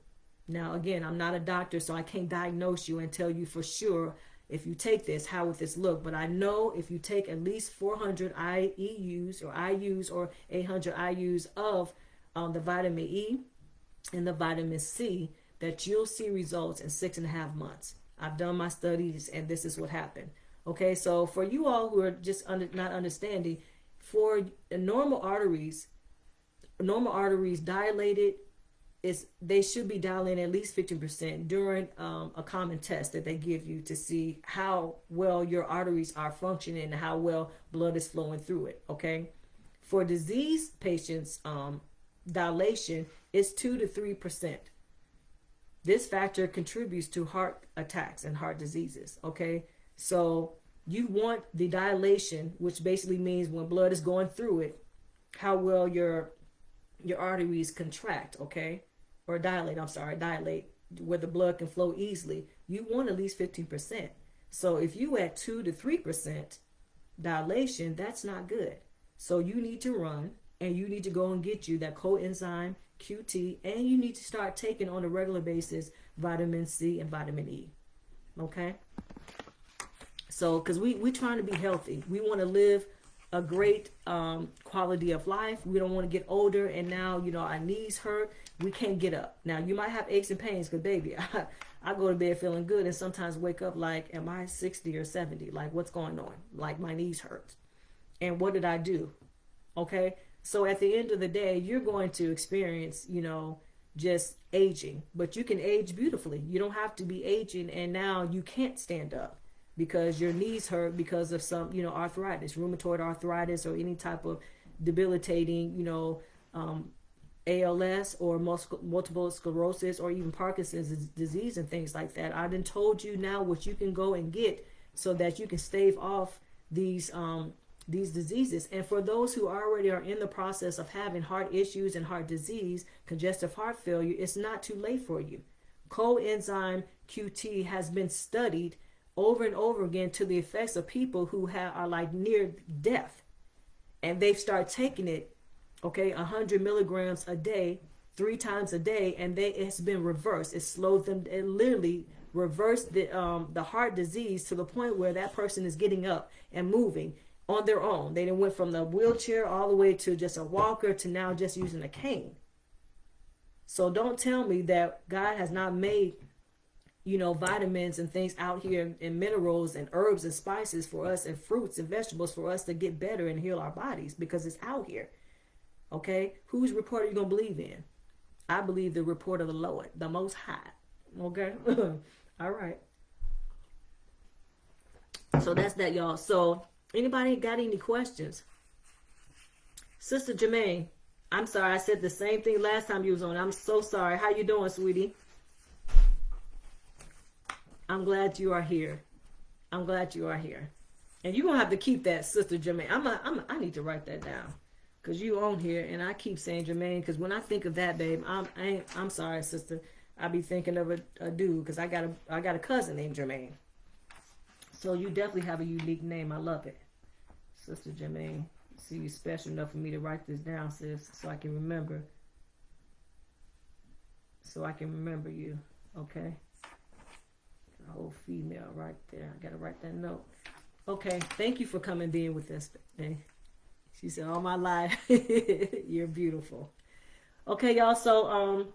Now, again, I'm not a doctor, so I can't diagnose you and tell you for sure if you take this, how would this look? But I know if you take at least 400 IEUs or IUs or 800 IUs of the vitamin E and the vitamin C, that you'll see results in 6.5 months. I've done my studies, and this is what happened. Okay, so for you all who are just not understanding, for normal arteries dilated, they should be dilating at least 15% during a common test that they give you to see how well your arteries are functioning and how well blood is flowing through it. Okay, for disease patients, dilation is 2 to 3%. This factor contributes to heart attacks and heart diseases. Okay, so you want the dilation, which basically means when blood is going through it, how well your arteries contract, okay, or dilate. Dilate where the blood can flow easily. You want at least 15%. So if you at 2 to 3% dilation, that's not good. So you need to run, and you need to go and get you that coenzyme QT, and you need to start taking on a regular basis vitamin C and vitamin E. Okay. So, because we trying to be healthy, we want to live a great quality of life. We don't want to get older and now, our knees hurt. We can't get up. Now, you might have aches and pains because, baby, I go to bed feeling good and sometimes wake up like, am I 60 or 70? Like, what's going on? Like, my knees hurt. And what did I do? Okay. So at the end of the day, you're going to experience, just aging. But you can age beautifully. You don't have to be aging and now you can't stand up because your knees hurt because of some, arthritis, rheumatoid arthritis, or any type of debilitating, ALS or multiple sclerosis or even Parkinson's disease and things like that. I done told you now what you can go and get so that you can stave off these diseases. And for those who already are in the process of having heart issues and heart disease, congestive heart failure, it's not too late for you. Coenzyme QT has been studied over and over again to the effects of people who are like near death, and they've started taking it, 100 milligrams a day, 3 times a day, and it's been reversed. It slowed them. It literally reversed the heart disease to the point where that person is getting up and moving on their own. They done went from the wheelchair all the way to just a walker to now just using a cane. So don't tell me that God has not made vitamins and things out here and minerals and herbs and spices for us and fruits and vegetables for us to get better and heal our bodies, because it's out here. Okay. Whose report are you going to believe in? I believe the report of the Lord, the Most High. Okay. All right. So that's that, y'all. So anybody got any questions? Sister Jermaine, I'm sorry. I said the same thing last time you was on. I'm so sorry. How you doing, sweetie? I'm glad you are here. I'm glad you are here. And you're going to have to keep that, Sister Jermaine. I need to write that down. Because you on here, and I keep saying Jermaine, because when I think of that, babe, I'm sorry, sister. I be thinking of a dude, because I got a cousin named Jermaine. So you definitely have a unique name. I love it. Sister Jermaine. See, you special enough for me to write this down, sis, so I can remember. So I can remember you. Okay? A whole female right there. I got to write that note. Okay. Thank you for coming being with us, babe. She said, all my life, you're beautiful. Okay, y'all. So,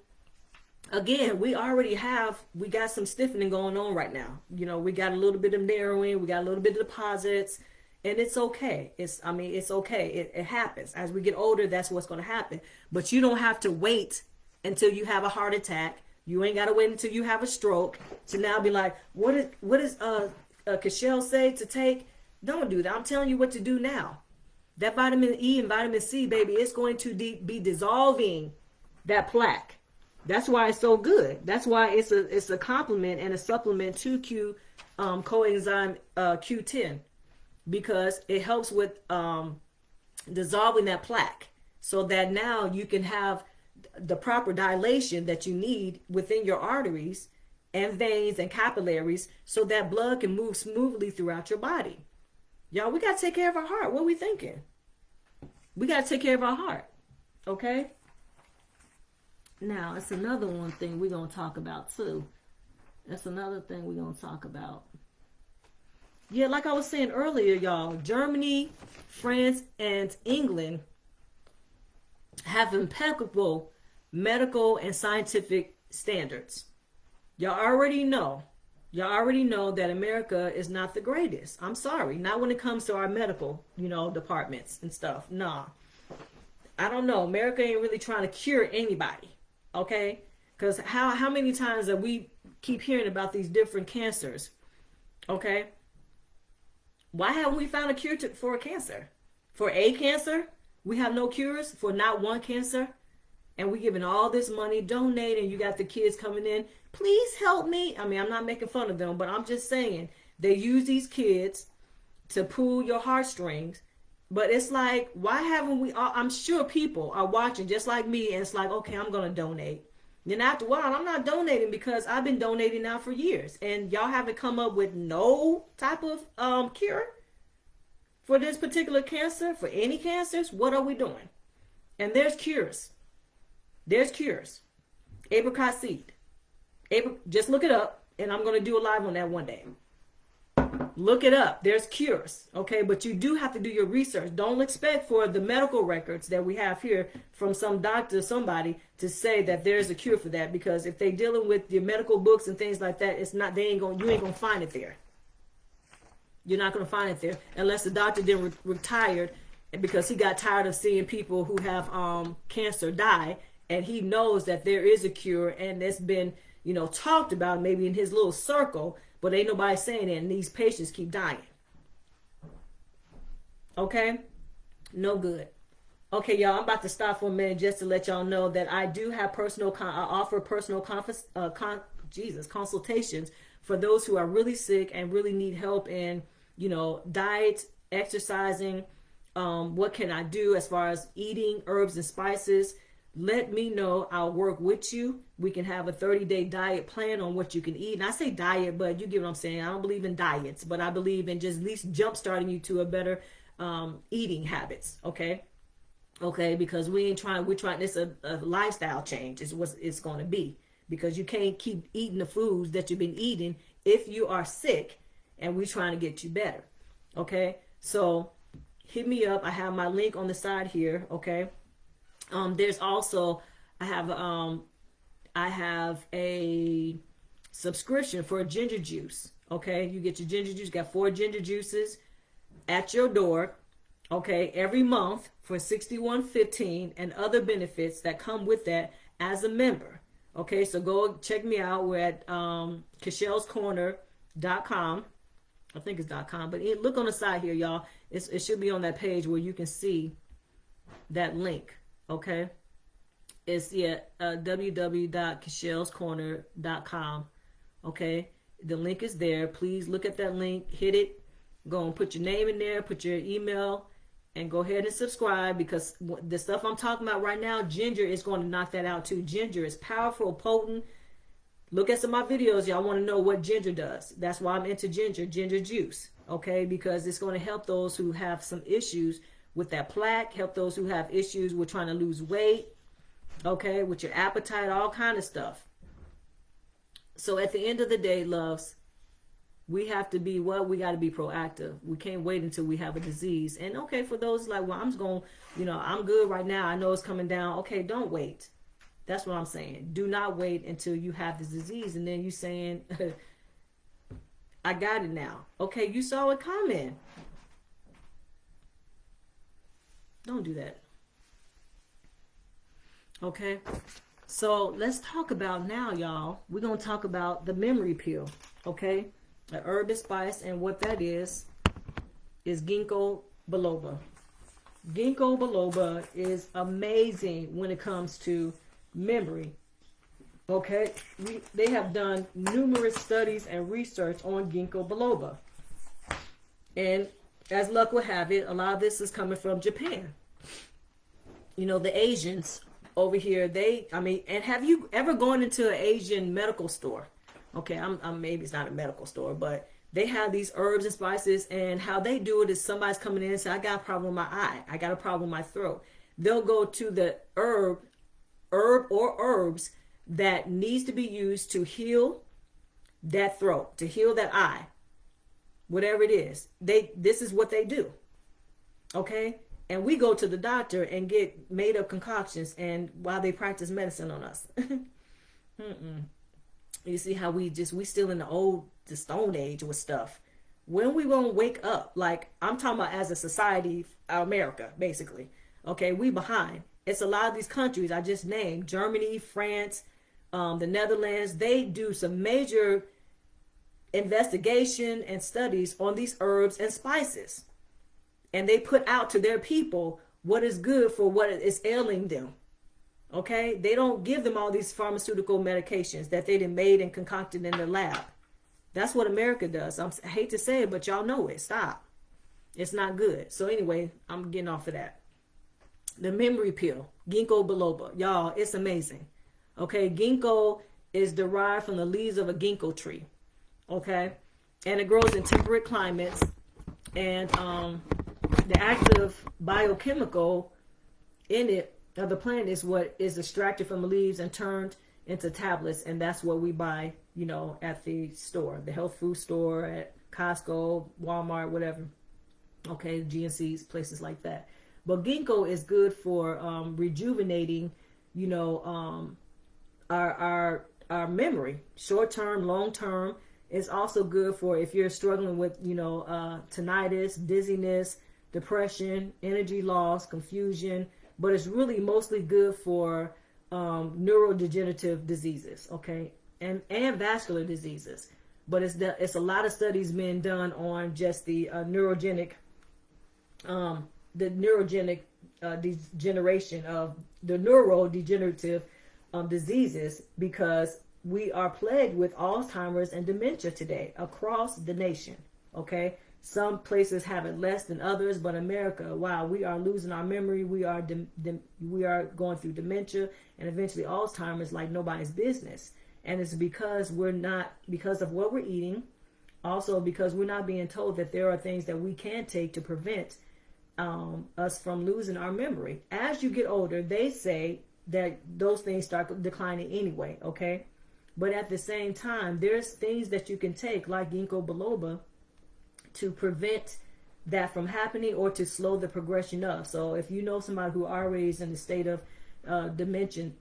again, we got some stiffening going on right now. We got a little bit of narrowing. We got a little bit of deposits, and it's okay. It's okay. It happens. As we get older, that's what's going to happen. But you don't have to wait until you have a heart attack. You ain't got to wait until you have a stroke to now be like, what does Cashel say to take? Don't do that. I'm telling you what to do now. That vitamin E and vitamin C, baby, it's going to be dissolving that plaque. That's why it's so good. That's why it's a complement and a supplement to coenzyme Q10, because it helps with dissolving that plaque, so that now you can have the proper dilation that you need within your arteries and veins and capillaries, so that blood can move smoothly throughout your body. Y'all, we got to take care of our heart. What are we thinking? We got to take care of our heart. Okay? Now, it's another one thing we're going to talk about too. That's another thing we're going to talk about. Yeah, like I was saying earlier, y'all, Germany, France, and England have impeccable medical and scientific standards. Y'all already know. Y'all already know that America is not the greatest. I'm sorry. Not when it comes to our medical, departments and stuff. Nah. I don't know. America ain't really trying to cure anybody. Okay? Because how many times that we keep hearing about these different cancers? Okay? Why haven't we found a cure for a cancer? For a cancer, we have no cures for not one cancer. And we giving all this money, donating. You got the kids coming in. Please help me. I mean, I'm not making fun of them, but I'm just saying they use these kids to pull your heartstrings. But it's like, why haven't we? I'm sure people are watching just like me, and it's like, okay, I'm going to donate. Then after a while, I'm not donating because I've been donating now for years. And y'all haven't come up with no type of cure for this particular cancer, for any cancers. What are we doing? And there's cures. There's cures. Apricot seed. Just look it up. And I'm going to do a live on that one day. Look it up. There's cures. Okay, but you do have to do your research. Don't expect for the medical records that we have here from some doctor, somebody, to say that there's a cure for that. Because if they're dealing with your medical books and things like that, it's not. You ain't gonna find it there. You're not gonna find it there unless the doctor then retired, because he got tired of seeing people who have cancer die, and he knows that there is a cure, and it's been talked about maybe in his little circle. But ain't nobody saying it, and these patients keep dying. Okay? No good. Okay, y'all, I'm about to stop for a minute just to let y'all know that I do have I offer personal consultations for those who are really sick and really need help in, diet, exercising. What can I do as far as eating herbs and spices? Let me know. I'll work with you. We can have a 30-day diet plan on what you can eat. And I say diet, but you get what I'm saying. I don't believe in diets, but I believe in just at least jump starting you to a better eating habits. Okay. Because we're trying, it's a lifestyle change is what it's going to be, because you can't keep eating the foods that you've been eating if you are sick, and we're trying to get you better. Okay. So hit me up. I have my link on the side here. Okay. There's also, I have a subscription for ginger juice. Okay. You get your ginger juice, got 4 ginger juices at your door. Okay. Every month for $61.15, and other benefits that come with that as a member. Okay. So go check me out. We're at, KashellsCorner.com. I think it's .com, but look on the side here, y'all. It should be on that page where you can see that link. Okay, it's www.kashellscorner.com. Okay, the link is there. Please look at that link, hit it, go and put your name in there, put your email, and go ahead and subscribe, because the stuff I'm talking about right now, ginger is going to knock that out too. Ginger is powerful, potent. Look at some of my videos. Y'all want to know what ginger does. That's why I'm into ginger juice. Okay, because it's going to help those who have some issues with that plaque, help those who have issues with trying to lose weight, okay, with your appetite, all kind of stuff. So at the end of the day, loves, we have to be we got to be proactive. We can't wait until we have a disease. And okay, for those like, well, I'm just going, I'm good right now. I know it's coming down. Okay, don't wait. That's what I'm saying. Do not wait until you have this disease, and then you saying, I got it now. Okay, you saw it coming. Don't do that. Okay. So let's talk about now, y'all. We're going to talk about the memory pill. Okay. The herb and spice, and what that is ginkgo biloba. Ginkgo biloba is amazing when it comes to memory. Okay. They have done numerous studies and research on ginkgo biloba. And as luck will have it, a lot of this is coming from Japan. The Asians over here, and have you ever gone into an Asian medical store? Okay, I'm maybe it's not a medical store, but they have these herbs and spices, and how they do it is somebody's coming in and say, I got a problem with my eye, I got a problem with my throat. They'll go to the herb or herbs that needs to be used to heal that throat, to heal that eye, whatever it is. This is what they do. Okay? And we go to the doctor and get made up concoctions, and while they practice medicine on us. You see how we still in the stone age with stuff. When we gonna wake up? Like, I'm talking about as a society, America, basically. Okay, we behind. It's a lot of these countries I just named, Germany, France, the Netherlands. They do some major investigation and studies on these herbs and spices. And they put out to their people what is good for what is ailing them. Okay? They don't give them all these pharmaceutical medications that they done made and concocted in the lab. That's what America does. I hate to say it, but y'all know it. Stop. It's not good. So anyway, I'm getting off of that. The memory pill, ginkgo biloba. Y'all, it's amazing. Okay? Ginkgo is derived from the leaves of a ginkgo tree. Okay? And it grows in temperate climates. And the active biochemical in it of the plant is what is extracted from the leaves and turned into tablets, and that's what we buy, at the store, the health food store, at Costco, Walmart, whatever. Okay, GNCs, places like that. But ginkgo is good for rejuvenating, our memory, short term, long term. It's also good for if you're struggling with, tinnitus, dizziness, depression, energy loss, confusion. But it's really mostly good for neurodegenerative diseases, okay, and vascular diseases. But it's a lot of studies being done on just the neurogenic degeneration of the neurodegenerative diseases, because we are plagued with Alzheimer's and dementia today across the nation. Okay, some places have it less than others, but America, wow, we are losing our memory. We are going through dementia and eventually Alzheimer's like nobody's business. And it's because of what we're eating. Also because we're not being told that there are things that we can take to prevent us from losing our memory. As you get older, they say that those things start declining anyway, okay? But at the same time, there's things that you can take, like ginkgo biloba, to prevent that from happening or to slow the progression of. So if you know somebody who already is in the state of dementia,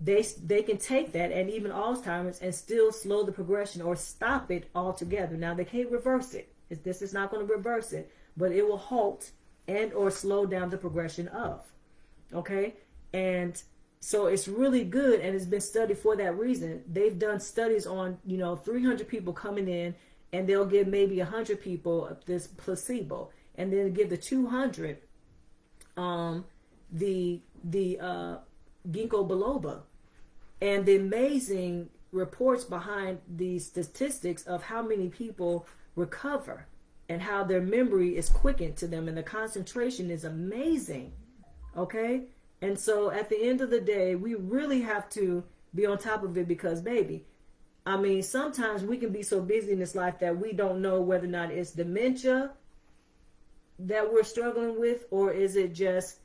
they can take that, and even Alzheimer's, and still slow the progression or stop it altogether. Now, they can't reverse it. This is not going to reverse it, but it will halt and or slow down the progression of. Okay? And so it's really good, and it's been studied for that reason. They've done studies on, 300 people coming in, and they'll give maybe 100 people this placebo, and then give the 200 the ginkgo biloba. And the amazing reports behind the statistics of how many people recover and how their memory is quickened to them, and the concentration is amazing. Okay? And so at the end of the day, we really have to be on top of it, because, baby, I mean, sometimes we can be so busy in this life that we don't know whether or not it's dementia that we're struggling with, or is it just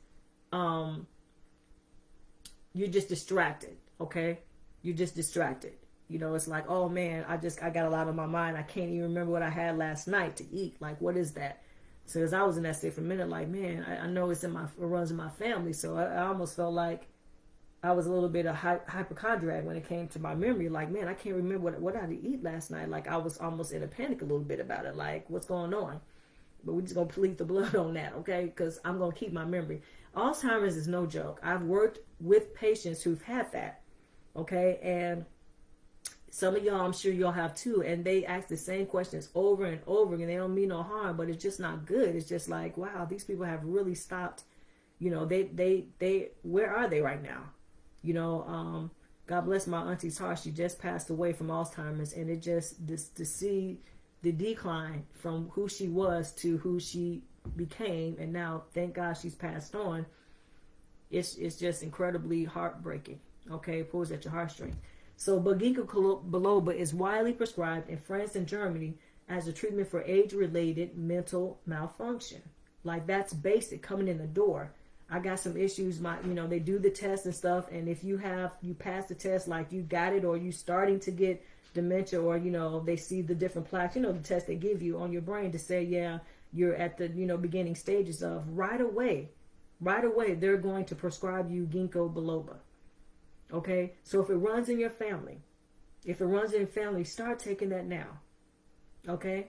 you're just distracted. Okay, you're just distracted. It's like, oh man, I got a lot on my mind. I can't even remember what I had last night to eat. Like, what is that? So as I was in that state for a minute, like, man, I know it runs in my family. So I almost felt like I was a little bit of hypochondriac when it came to my memory. Like, man, I can't remember what I had to eat last night. Like, I was almost in a panic a little bit about it. Like, what's going on? But we're just going to plead the blood on that, okay? Because I'm going to keep my memory. Alzheimer's is no joke. I've worked with patients who've had that, okay? And some of y'all, I'm sure y'all have too. And they ask the same questions over and over again. They don't mean no harm, but it's just not good. It's just like, wow, these people have really stopped. They where are they right now? God bless my auntie's heart. She just passed away from Alzheimer's, and it just to see the decline from who she was to who she became, and now thank God she's passed on. It's just incredibly heartbreaking. Okay, it pulls at your heartstrings. So, but ginkgo biloba is widely prescribed in France and Germany as a treatment for age-related mental malfunction. Like, that's basic, coming in the door. I got some issues. They do the test and stuff, and if you pass the test, like you got it, or you starting to get dementia, or they see the different plaques. The test they give you on your brain to say, yeah, you're at the beginning stages of. Right away, they're going to prescribe you ginkgo biloba. Okay, so if it runs in your family, start taking that now. Okay,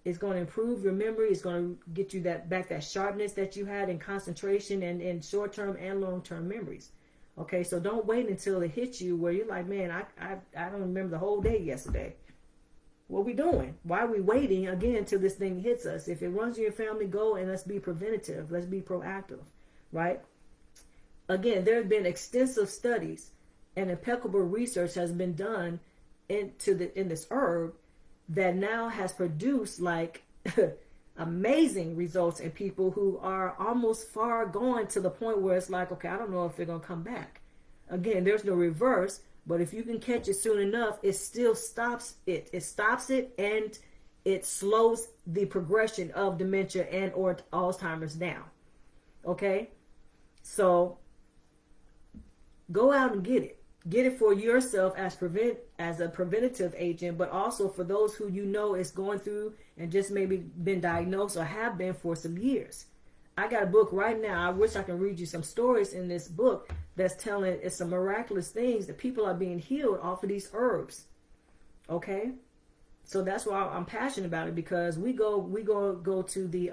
it's going to improve your memory. It's going to get you that sharpness that you had in concentration and in short-term and long-term memories. Okay, so don't wait until it hits you where you're like, man, I don't remember the whole day yesterday. What are we doing? Why are we waiting again till this thing hits us? If it runs in your family, go and let's be preventative. Let's be proactive, right? Again, there have been extensive studies and impeccable research has been done in this herb that now has produced like amazing results in people who are almost far gone to the point where it's like, okay, I don't know if they're going to come back. Again, there's no reverse, but if you can catch it soon enough, it still stops it. It stops it, and it slows the progression of dementia and or Alzheimer's down. Okay? So go out and get it. Get it for yourself as a preventative agent, but also for those who is going through and just maybe been diagnosed or have been for some years. I got a book right now. I wish I could read you some stories in this book that's telling it's some miraculous things that people are being healed off of these herbs. Okay? So that's why I'm passionate about it, because we go to the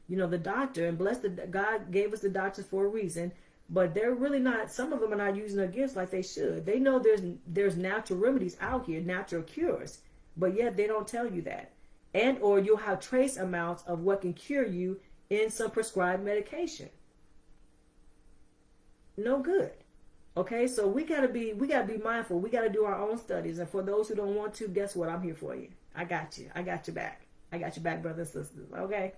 the doctor, and God gave us the doctors for a reason. But they're really not, some of them are not using their gifts like they should. They know there's natural remedies out here, natural cures, but yet they don't tell you that. And or you'll have trace amounts of what can cure you in some prescribed medication. No good. Okay, so we gotta be mindful. We gotta do our own studies. And for those who don't want to, guess what? I'm here for you. I got you. I got your back. I got your back, brothers and sisters. Okay.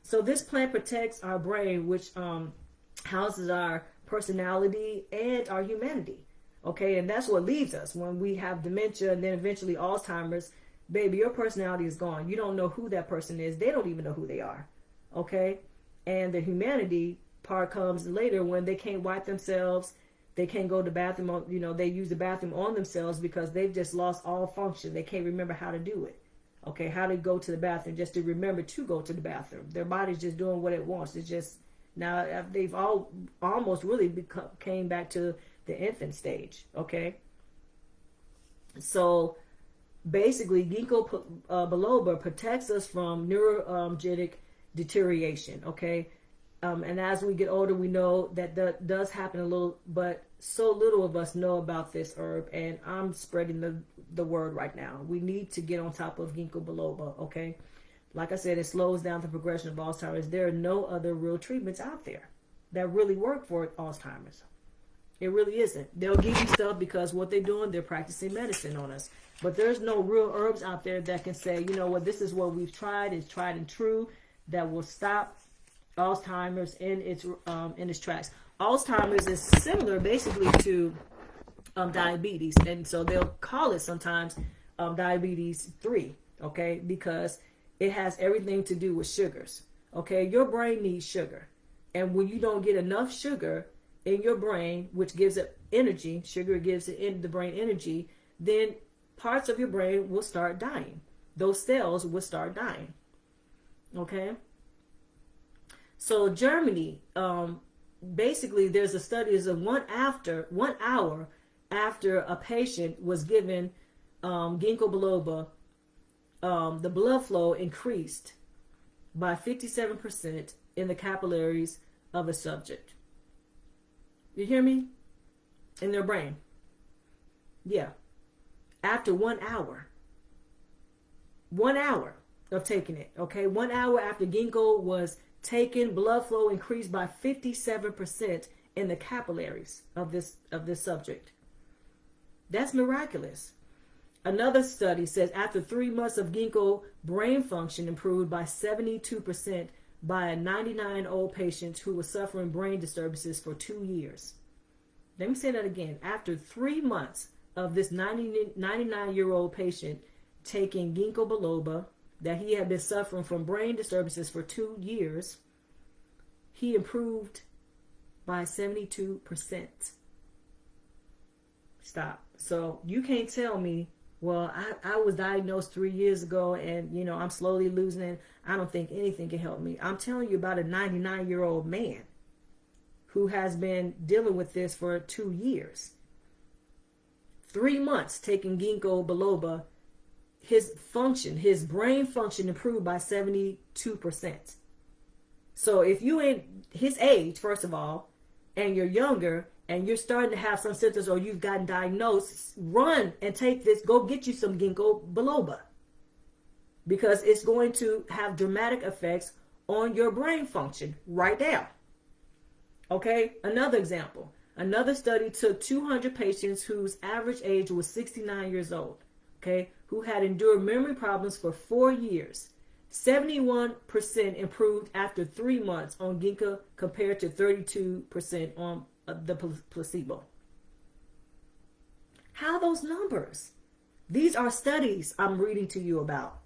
So this plant protects our brain, which houses our personality and our humanity. Okay, and that's what leaves us when we have dementia and then eventually Alzheimer's. Baby, your personality is gone. You don't know who that person is. They don't even know who they are. Okay, and the humanity part comes later when they can't wipe themselves. They can't go to the bathroom. They use the bathroom on themselves because they've just lost all function. They can't remember how to do it. Okay, how to go to the bathroom, just to remember to go to the bathroom. Their body's just doing what it wants. It's just, now they've all almost really came back to the infant stage. Okay, so basically ginkgo biloba protects us from neurogenic deterioration. Okay, and as we get older, we know that does happen a little, but so little of us know about this herb, and I'm spreading the word right now. We need to get on top of ginkgo biloba. Okay, like I said, it slows down the progression of Alzheimer's. There are no other real treatments out there that really work for Alzheimer's. It really isn't. They'll give you stuff because what they're doing, they're practicing medicine on us. But there's no real herbs out there that can say, you know what, this is what we've tried. It's tried and true that will stop Alzheimer's in its tracks. Alzheimer's is similar basically to diabetes, and so they'll call it sometimes diabetes 3, okay, because it has everything to do with sugars. Okay, your brain needs sugar, and when you don't get enough sugar in your brain, which gives it energy, sugar gives it in the brain energy, then parts of your brain will start dying. Those cells will start dying. Okay. So Germany, basically, there's a study is of 1 hour after a patient was given ginkgo biloba, the blood flow increased by 57% in the capillaries of a subject. You hear me? In their brain. Yeah. After 1 hour. 1 hour of taking it. Okay. 1 hour after ginkgo was taken, blood flow increased by 57% in the capillaries of this subject. That's miraculous. Another study says after 3 months of ginkgo, brain function improved by 72% by a 99-year-old patient who was suffering brain disturbances for 2 years. Let me say that again. After 3 months of this 99-year-old patient taking ginkgo biloba, that he had been suffering from brain disturbances for 2 years, he improved by 72%. Stop. So you can't tell me, well, I was diagnosed 3 years ago and, you know, I'm slowly losing it. I don't think anything can help me. I'm telling you about a 99-year-old man who has been dealing with this for 2 years. 3 months taking ginkgo biloba, his brain function improved by 72%. So if you in his age, first of all, and you're younger, and you're starting to have some symptoms or you've gotten diagnosed, run and take this, go get you some ginkgo biloba. Because it's going to have dramatic effects on your brain function right now. Okay, another example. Another study took 200 patients whose average age was 69 years old, okay, who had endured memory problems for 4 years. 71% improved after 3 months on ginkgo compared to 32% on the placebo. How are those numbers? These are studies I'm reading to you about.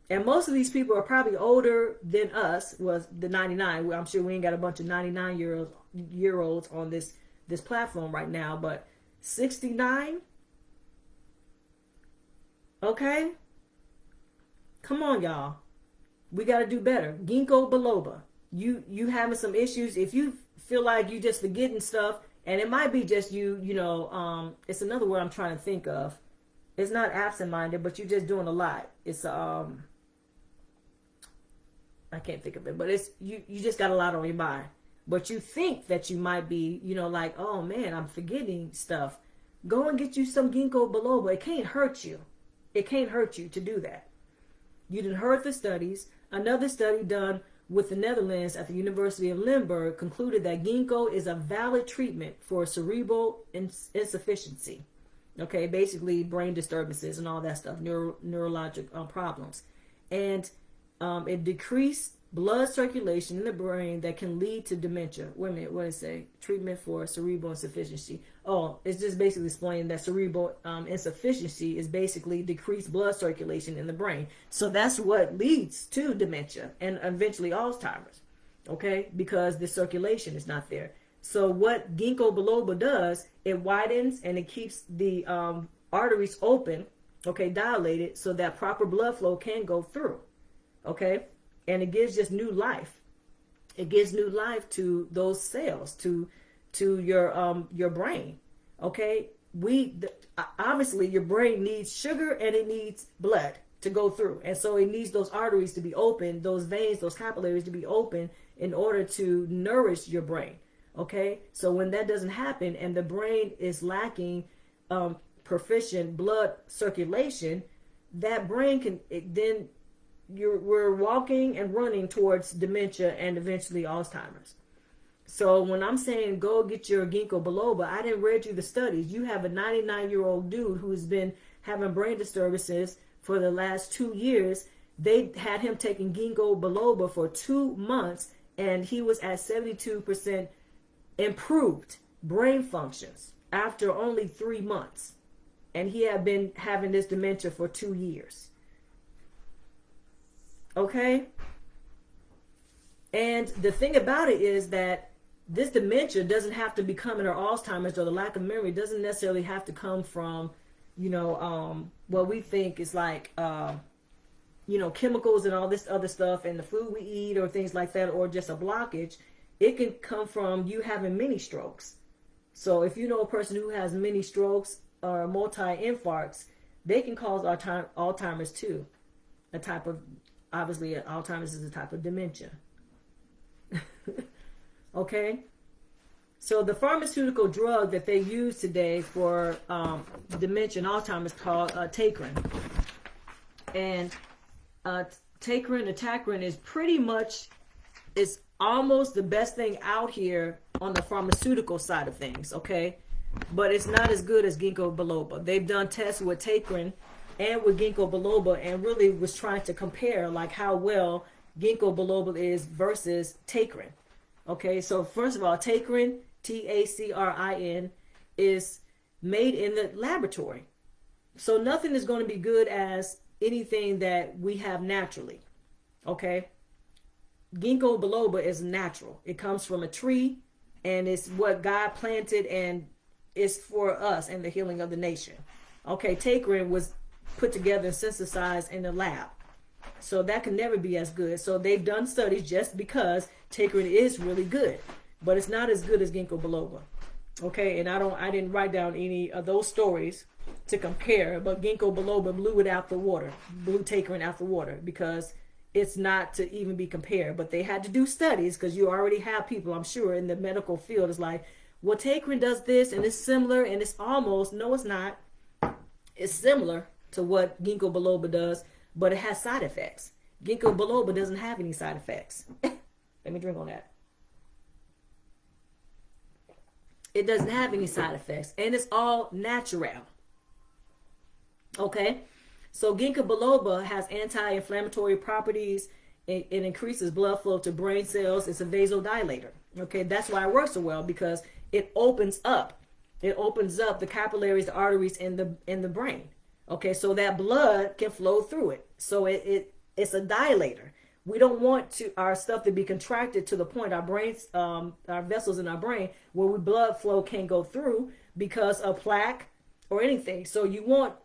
And most of these people are probably older than us, was the 99. I'm sure we ain't got a bunch of 99-year-olds on this platform right now, but 69? Okay? Come on, y'all. We got to do better. Ginkgo biloba. You having some issues, if you feel like you just forgetting stuff, and it might be just it's another word I'm trying to think of. It's not absent-minded, but you're just doing a lot. It's I can't think of it, but it's you just got a lot on your mind. But you think that you might be, like, oh man, I'm forgetting stuff. Go and get you some ginkgo biloba. It can't hurt you. It can't hurt you to do that. You didn't heard the studies. Another study done with the Netherlands at the University of Limburg concluded that ginkgo is a valid treatment for cerebral insufficiency. Okay, basically brain disturbances and all that stuff, neurologic problems. And it decreased blood circulation in the brain that can lead to dementia. Wait a minute, what did it say? Treatment for cerebral insufficiency. Oh, it's just basically explaining that cerebral insufficiency is basically decreased blood circulation in the brain. So that's what leads to dementia and eventually Alzheimer's, okay? Because the circulation is not there. So what ginkgo biloba does, it widens and it keeps the arteries open, okay, dilated, so that proper blood flow can go through, okay? And it gives just new life. It gives new life to those cells, to your brain. Okay, obviously your brain needs sugar and it needs blood to go through, and so it needs those arteries to be open, those veins, those capillaries to be open in order to nourish your brain. Okay, so when that doesn't happen and the brain is lacking proficient blood circulation, that brain we're walking and running towards dementia and eventually Alzheimer's. So when I'm saying go get your ginkgo biloba, I didn't read you the studies. You have a 99-year-old dude who's been having brain disturbances for the last 2 years. They had him taking ginkgo biloba for 2 months, and he was at 72% improved brain functions after only 3 months. And he had been having this dementia for 2 years. Okay? And the thing about it is that this dementia doesn't have to be coming, or Alzheimer's or the lack of memory doesn't necessarily have to come from, what we think is like, chemicals and all this other stuff and the food we eat or things like that, or just a blockage. It can come from you having mini strokes. So if you know a person who has mini strokes or multi-infarcts, they can cause Alzheimer's too. Obviously Alzheimer's is a type of dementia. Okay, so the pharmaceutical drug that they use today for dementia and Alzheimer's is called Tacrin. And Tacrin is pretty much, is almost the best thing out here on the pharmaceutical side of things, okay? But it's not as good as ginkgo biloba. They've done tests with Tacrin and with ginkgo biloba and really was trying to compare like how well ginkgo biloba is versus Tacrin. Okay, so first of all, Tacrin, Tacrin, is made in the laboratory. So nothing is going to be good as anything that we have naturally. Okay. Ginkgo biloba is natural. It comes from a tree, and it's what God planted, and it's for us and the healing of the nation. Okay. Takerin was put together and synthesized in the lab. So that can never be as good. So they've done studies just because takerin is really good, but it's not as good as ginkgo biloba. Okay, and I didn't write down any of those stories to compare, but ginkgo biloba blew takerin out the water because it's not to even be compared. But they had to do studies because you already have people, I'm sure, in the medical field is like, well, takerin does this and it's similar, and it's almost, no, it's not. It's similar to what ginkgo biloba does, but it has side effects. Ginkgo biloba doesn't have any side effects. Let me drink on that. It doesn't have any side effects, and it's all natural. Okay, so ginkgo biloba has anti-inflammatory properties. It increases blood flow to brain cells. It's a vasodilator. Okay, that's why it works so well, because it opens up. It opens up the capillaries, the arteries in the brain. Okay, so that blood can flow through it. So it's a dilator. We don't want our stuff to be contracted to the point, our brains, our vessels in our brain, where blood flow can't go through because of plaque or anything. So you want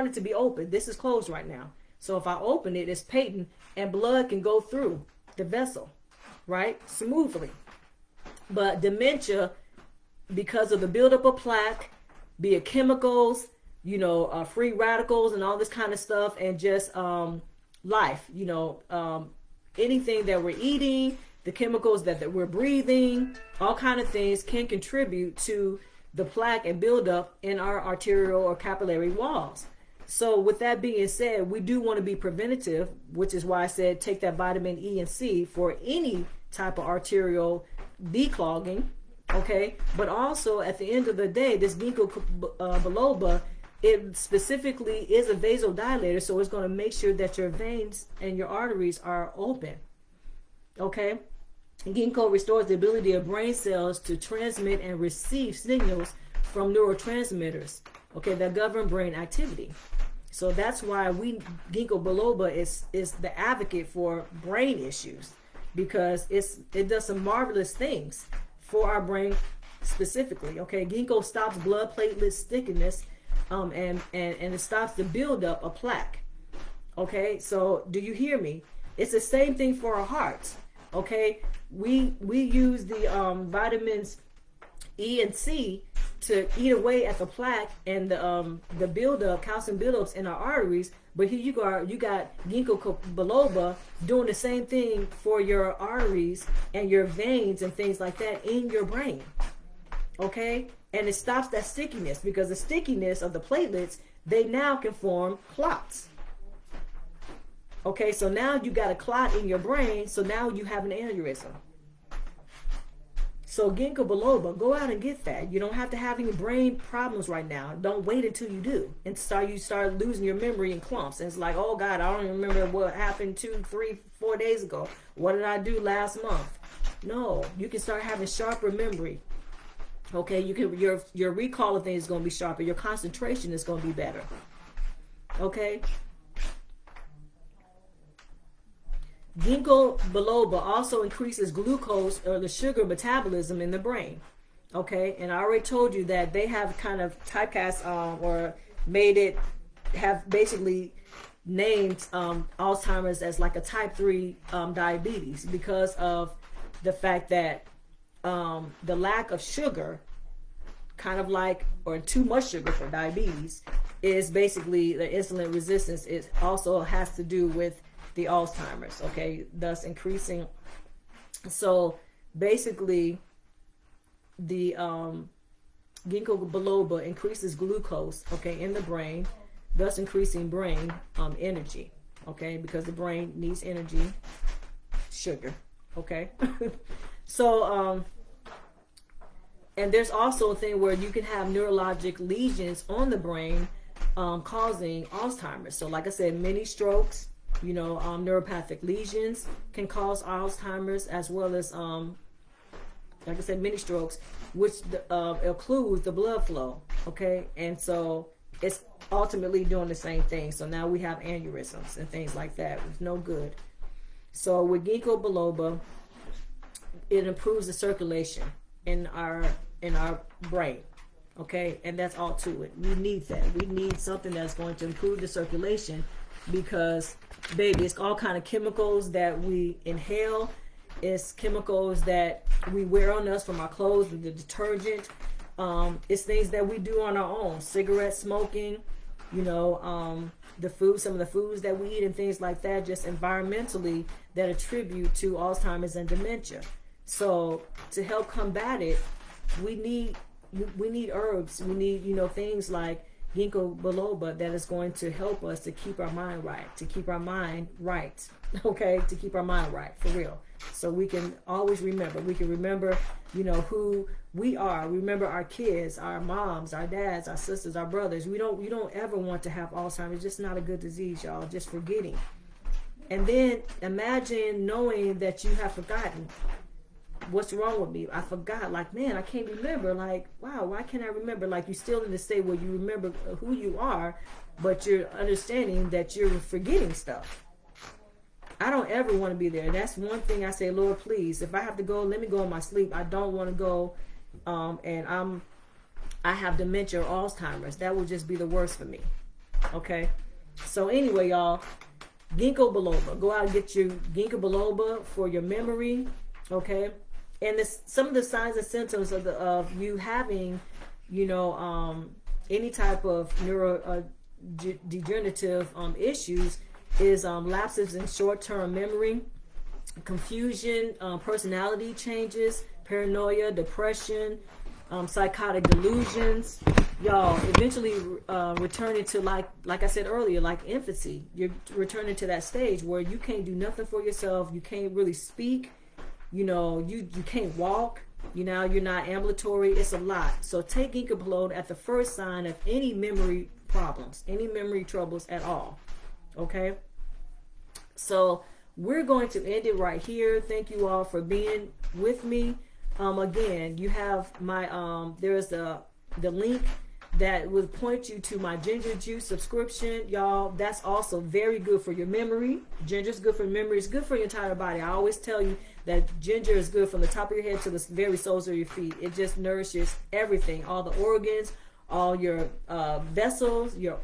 it to be open. This is closed right now. So if I open it, it's patent, and blood can go through the vessel, right, smoothly. But dementia, because of the buildup of plaque, be it chemicals, free radicals and all this kind of stuff, and just life, anything that we're eating, the chemicals that we're breathing, all kind of things can contribute to the plaque and buildup in our arterial or capillary walls. So with that being said, we do want to be preventative, which is why I said take that vitamin E and C for any type of arterial declogging. Okay, but also at the end of the day, this ginkgo biloba, it specifically is a vasodilator, so it's going to make sure that your veins and your arteries are open. Okay, ginkgo restores the ability of brain cells to transmit and receive signals from neurotransmitters, okay, that govern brain activity. So that's why ginkgo biloba is the advocate for brain issues, because it does some marvelous things for our brain specifically. Okay, ginkgo stops blood platelet stickiness, and it stops the buildup of plaque. Okay, so do you hear me? It's the same thing for our hearts. Okay, we use the vitamins E and C to eat away at the plaque and the buildup, calcium buildups in our arteries. But here you got ginkgo biloba doing the same thing for your arteries and your veins and things like that in your brain. Okay, and it stops that stickiness, because the stickiness of the platelets, they now can form clots. Okay, so now you got a clot in your brain, so now you have an aneurysm. So ginkgo biloba, go out and get that. You don't have to have any brain problems right now. Don't wait until you do, and you start losing your memory in clumps. And it's like, oh God, I don't even remember what happened 2, 3, 4 days ago. What did I do last month? No, you can start having sharper memory. Okay, your recall of things is going to be sharper. Your concentration is going to be better. Okay. Ginkgo biloba also increases glucose, or the sugar metabolism in the brain. Okay, and I already told you that they have kind of typecast or made it, have basically named Alzheimer's as like a type 3 diabetes, because of the fact that the lack of sugar, kind of like, or too much sugar for diabetes, is basically the insulin resistance. It also has to do with the Alzheimer's, okay, thus increasing. So basically the ginkgo biloba increases glucose, okay, in the brain, thus increasing brain energy, okay, because the brain needs energy, sugar, okay. So and there's also a thing where you can have neurologic lesions on the brain causing Alzheimer's. So like I said, mini strokes, neuropathic lesions can cause Alzheimer's, as well as like I said, mini strokes, which occludes the blood flow. Okay, and so it's ultimately doing the same thing. So now we have aneurysms and things like that. It's no good. So with ginkgo biloba, it improves the circulation in our brain. Okay, and that's all to it. We need that. We need something that's going to improve the circulation, because, baby, it's all kind of chemicals that we inhale. It's chemicals that we wear on us from our clothes with the detergent. It's things that we do on our own. Cigarette smoking, the food, some of the foods that we eat and things like that, just environmentally, that attribute to Alzheimer's and dementia. So to help combat it, we need herbs. We need, things like ginkgo biloba that is going to help us to keep our mind right, okay, to keep our mind right, for real. So we can always remember. We can remember, who we are. Remember our kids, our moms, our dads, our sisters, our brothers. We don't ever want to have Alzheimer's. It's just not a good disease, y'all. Just forgetting. And then imagine knowing that you have forgotten. What's wrong with me? I forgot. Like, man, I can't remember. Like, wow, why can't I remember? Like, you're still in the state where you remember who you are, but you're understanding that you're forgetting stuff. I don't ever want to be there. That's one thing I say, Lord, please, if I have to go, let me go in my sleep. I don't want to go and I have dementia or Alzheimer's. That would just be the worst for me. Okay? So anyway, y'all, ginkgo biloba. Go out and get your ginkgo biloba for your memory. Okay? And some of the signs and symptoms of you having, any type of neurodegenerative issues is lapses in short-term memory, confusion, personality changes, paranoia, depression, psychotic delusions. Y'all, eventually returning to, like I said earlier, like infancy. You're returning to that stage where you can't do nothing for yourself. You can't really speak. You can't walk. You're not ambulatory. It's a lot. So take ginkgo biloba at the first sign of any memory problems, any memory troubles at all. Okay? So we're going to end it right here. Thank you all for being with me. Again, you have my there's the link that will point you to my ginger juice subscription. Y'all, that's also very good for your memory. Ginger's good for memory. It's good for your entire body. I always tell you that ginger is good from the top of your head to the very soles of your feet. It just nourishes everything, all the organs, all your vessels, your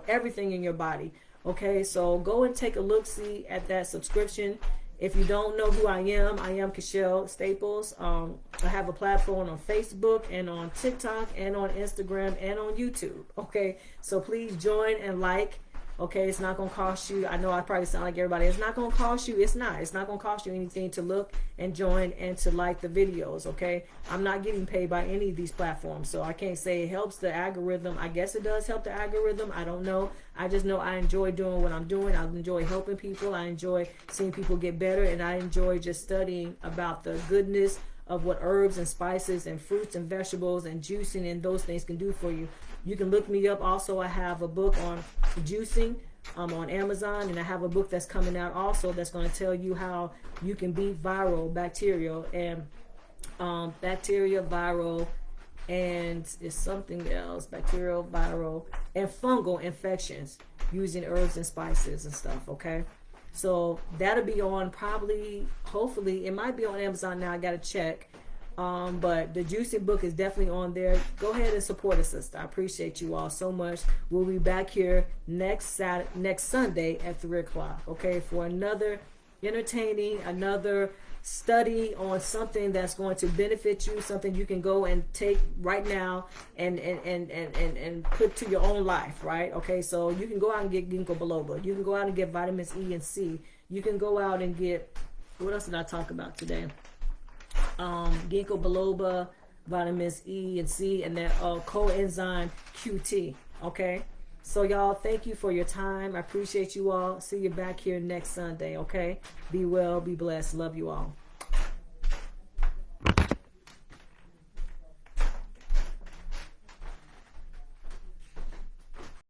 everything in your body. Okay, so go and take a look-see at that subscription. If you don't know who I am Cashel Staples. I have a platform on Facebook and on TikTok and on Instagram and on YouTube. Okay, so please join and like. Okay, it's not going to cost you. I know I probably sound like everybody. It's not going to cost you. It's not. It's not going to cost you anything to look and join and to like the videos, okay? I'm not getting paid by any of these platforms, so I can't say it helps the algorithm. I guess it does help the algorithm. I don't know. I just know I enjoy doing what I'm doing. I enjoy helping people. I enjoy seeing people get better, and I enjoy just studying about the goodness of what herbs and spices and fruits and vegetables and juicing and those things can do for you. You can look me up. Also, I have a book on juicing on Amazon, and I have a book that's coming out also that's going to tell you how you can beat bacterial, and viral, and it's something else, bacterial, viral, and fungal infections using herbs and spices and stuff, okay? So that'll be on hopefully, it might be on Amazon now. I got to check. But the juicing book is definitely on there. Go ahead and support us, sister. I appreciate you all so much. We'll be back here next Sunday at 3 o'clock, okay, for another study on something that's going to benefit you, something you can go and take right now and put to your own life, right? Okay, so you can go out and get ginkgo biloba. You can go out and get vitamins E and C. You can go out and get, what else did I talk about today? Ginkgo biloba, vitamins E and C, and that coenzyme QT. Okay, so y'all, thank you for your time. I appreciate you all. See you back here next Sunday. Okay, be well, be blessed. Love you all.